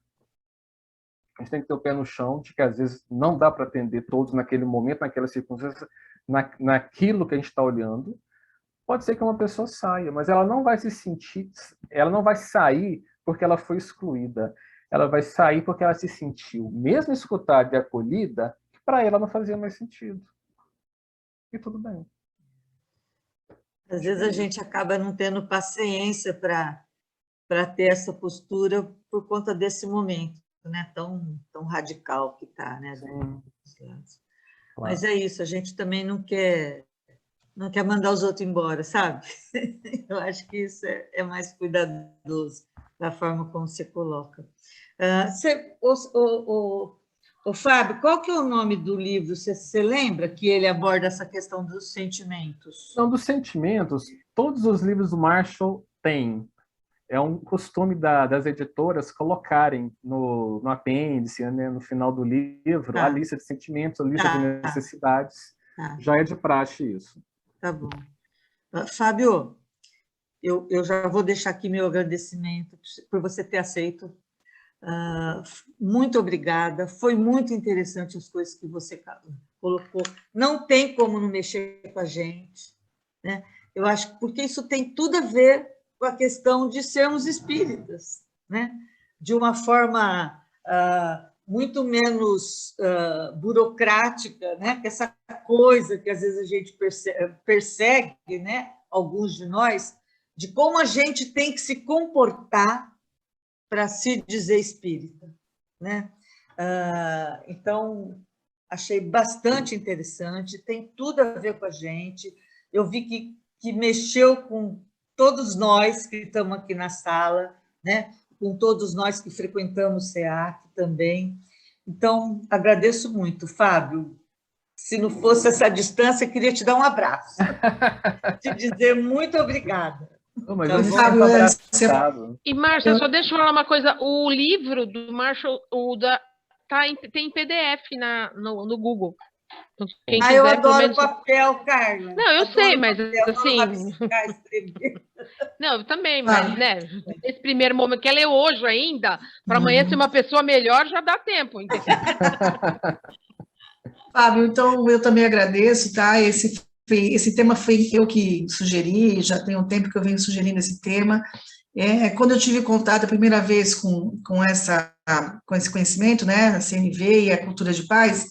a gente tem que ter o pé no chão de que às vezes não dá para atender todos naquele momento, naquela circunstância, naquilo que a gente está olhando. Pode ser que uma pessoa saia, mas ela não vai se sentir, ela não vai sair porque ela foi excluída. Ela vai sair porque ela se sentiu, mesmo escutada e acolhida, que para ela não fazia mais sentido. E tudo bem. Às vezes a gente acaba não tendo paciência para ter essa postura por conta desse momento, né? Tão radical que está, né? Claro. Mas é isso, a gente também não quer mandar os outros embora, sabe? Eu acho que isso é mais cuidadoso da forma como você coloca. Fábio, qual que é o nome do livro? Você lembra que ele aborda essa questão dos sentimentos? Não, dos sentimentos, todos os livros do Marshall têm. É um costume das editoras colocarem no apêndice, né, no final do livro, a lista de sentimentos, a lista de necessidades. Já é de praxe isso. Tá bom. Fábio, eu já vou deixar aqui meu agradecimento por você ter aceito. Muito obrigada. Foi muito interessante as coisas que você colocou. Não tem como não mexer com a gente, né? Eu acho que porque isso tem tudo a ver com a questão de sermos espíritas, né? De uma forma muito menos burocrática, né? Que essa coisa que às vezes a gente persegue, né? Alguns de nós, de como a gente tem que se comportar para se dizer espírita, né? Então, achei bastante interessante, tem tudo a ver com a gente. Eu vi que mexeu com todos nós que estamos aqui na sala, né? Com todos nós que frequentamos o SEAC também. Então, agradeço muito, Fábio. Se não fosse essa distância, eu queria te dar um abraço, te dizer muito obrigada. Mas eu me E, Márcia, só deixa eu falar uma coisa. O livro do Marshall, tem em PDF no Google. Então, quem quiser, eu adoro menos... papel, Carla. Não, eu sei, mas papel, assim... Não, eu também, mas, né, esse primeiro momento, quer ler hoje ainda, para amanhã ser uma pessoa melhor, já dá tempo, entendeu? Fábio, então eu também agradeço, tá? Esse tema foi eu que sugeri, já tem um tempo que eu venho sugerindo esse tema. Quando eu tive contato a primeira vez com esse conhecimento, né, a CNV e a cultura de paz,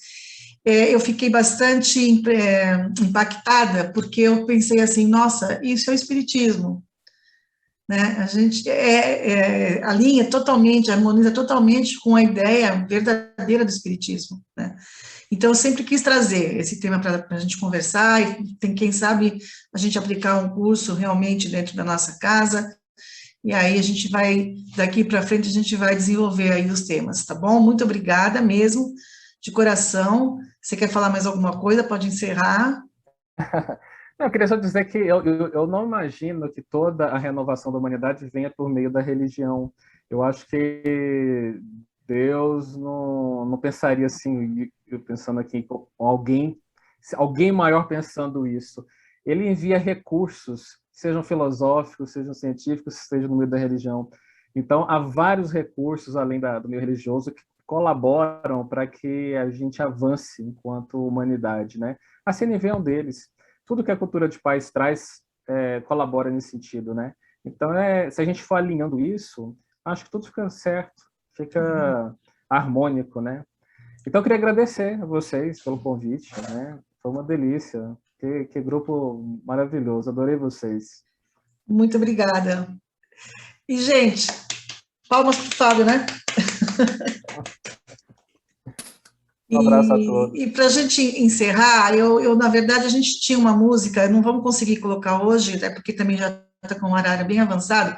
eu fiquei bastante impactada, porque eu pensei assim, nossa, isso é o espiritismo, né? A gente alinha totalmente, harmoniza totalmente com a ideia verdadeira do espiritismo, né? Então, eu sempre quis trazer esse tema para a gente conversar e quem sabe, a gente aplicar um curso realmente dentro da nossa casa, e aí a gente vai, daqui para frente, a gente vai desenvolver aí os temas, tá bom? Muito obrigada mesmo, de coração. Você quer falar mais alguma coisa? Pode encerrar. Não, eu queria só dizer que eu não imagino que toda a renovação da humanidade venha por meio da religião. Eu acho que Deus não pensaria assim, eu pensando aqui com alguém maior pensando isso. Ele envia recursos, sejam filosóficos, sejam científicos, sejam no meio da religião. Então, há vários recursos, além do meio religioso, que colaboram para que a gente avance enquanto humanidade, né? A CNV é um deles. Tudo que a cultura de paz traz colabora nesse sentido, né? Então, se a gente for alinhando isso, acho que tudo fica certo, fica harmônico, né? Então, eu queria agradecer a vocês pelo convite, né? Foi uma delícia Que grupo maravilhoso, adorei vocês. Muito obrigada. E, gente, palmas para o Fábio, né? Um abraço a todos. E para a gente encerrar, na verdade, a gente tinha uma música, não vamos conseguir colocar hoje, até porque também já está com um horário bem avançado.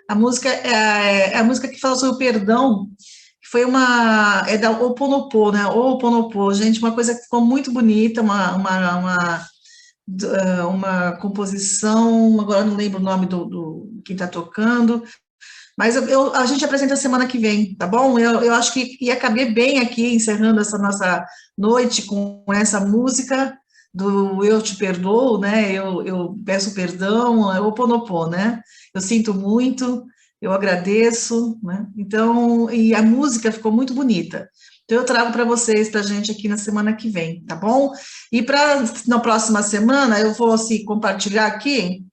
A música é a música que fala sobre o perdão, que foi é da Ho Oponopo, né? Ho Oponopo, gente, uma coisa que ficou muito bonita, uma composição, agora não lembro o nome do quem está tocando, mas a gente apresenta semana que vem, tá bom? Eu acho que ia caber bem aqui, encerrando essa nossa noite com essa música do Eu Te Perdoo, né? Eu peço perdão, é Ho Oponopo, né? Eu sinto muito, eu agradeço, né? Então, e a música ficou muito bonita. Então, eu trago para vocês, para a gente aqui na semana que vem, tá bom? E na próxima semana, eu vou assim, compartilhar aqui.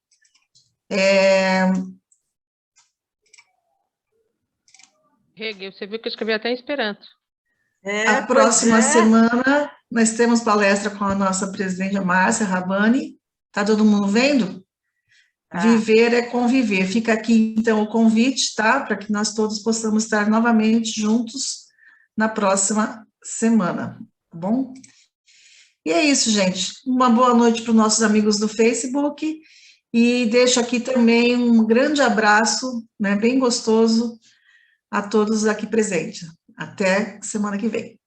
Hegel, você viu que eu escrevi até em Esperanto. A próxima semana, nós temos palestra com a nossa presidente, a Márcia Rabani. Tá todo mundo vendo? Viver é conviver. Fica aqui, então, o convite, tá? Para que nós todos possamos estar novamente juntos na próxima semana, tá bom? E é isso, gente. Uma boa noite para os nossos amigos do Facebook e deixo aqui também um grande abraço, né, bem gostoso a todos aqui presentes. Até semana que vem.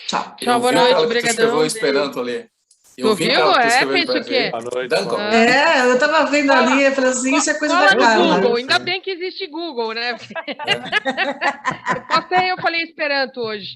Tchau. Tchau, boa noite, obrigadão. Eu esperando ali. Tu viu? Pensa o quê? Eu estava vendo ali, eu falei assim, isso é coisa da Carla. Google, ainda bem que existe Google, né? Eu falei Esperanto hoje.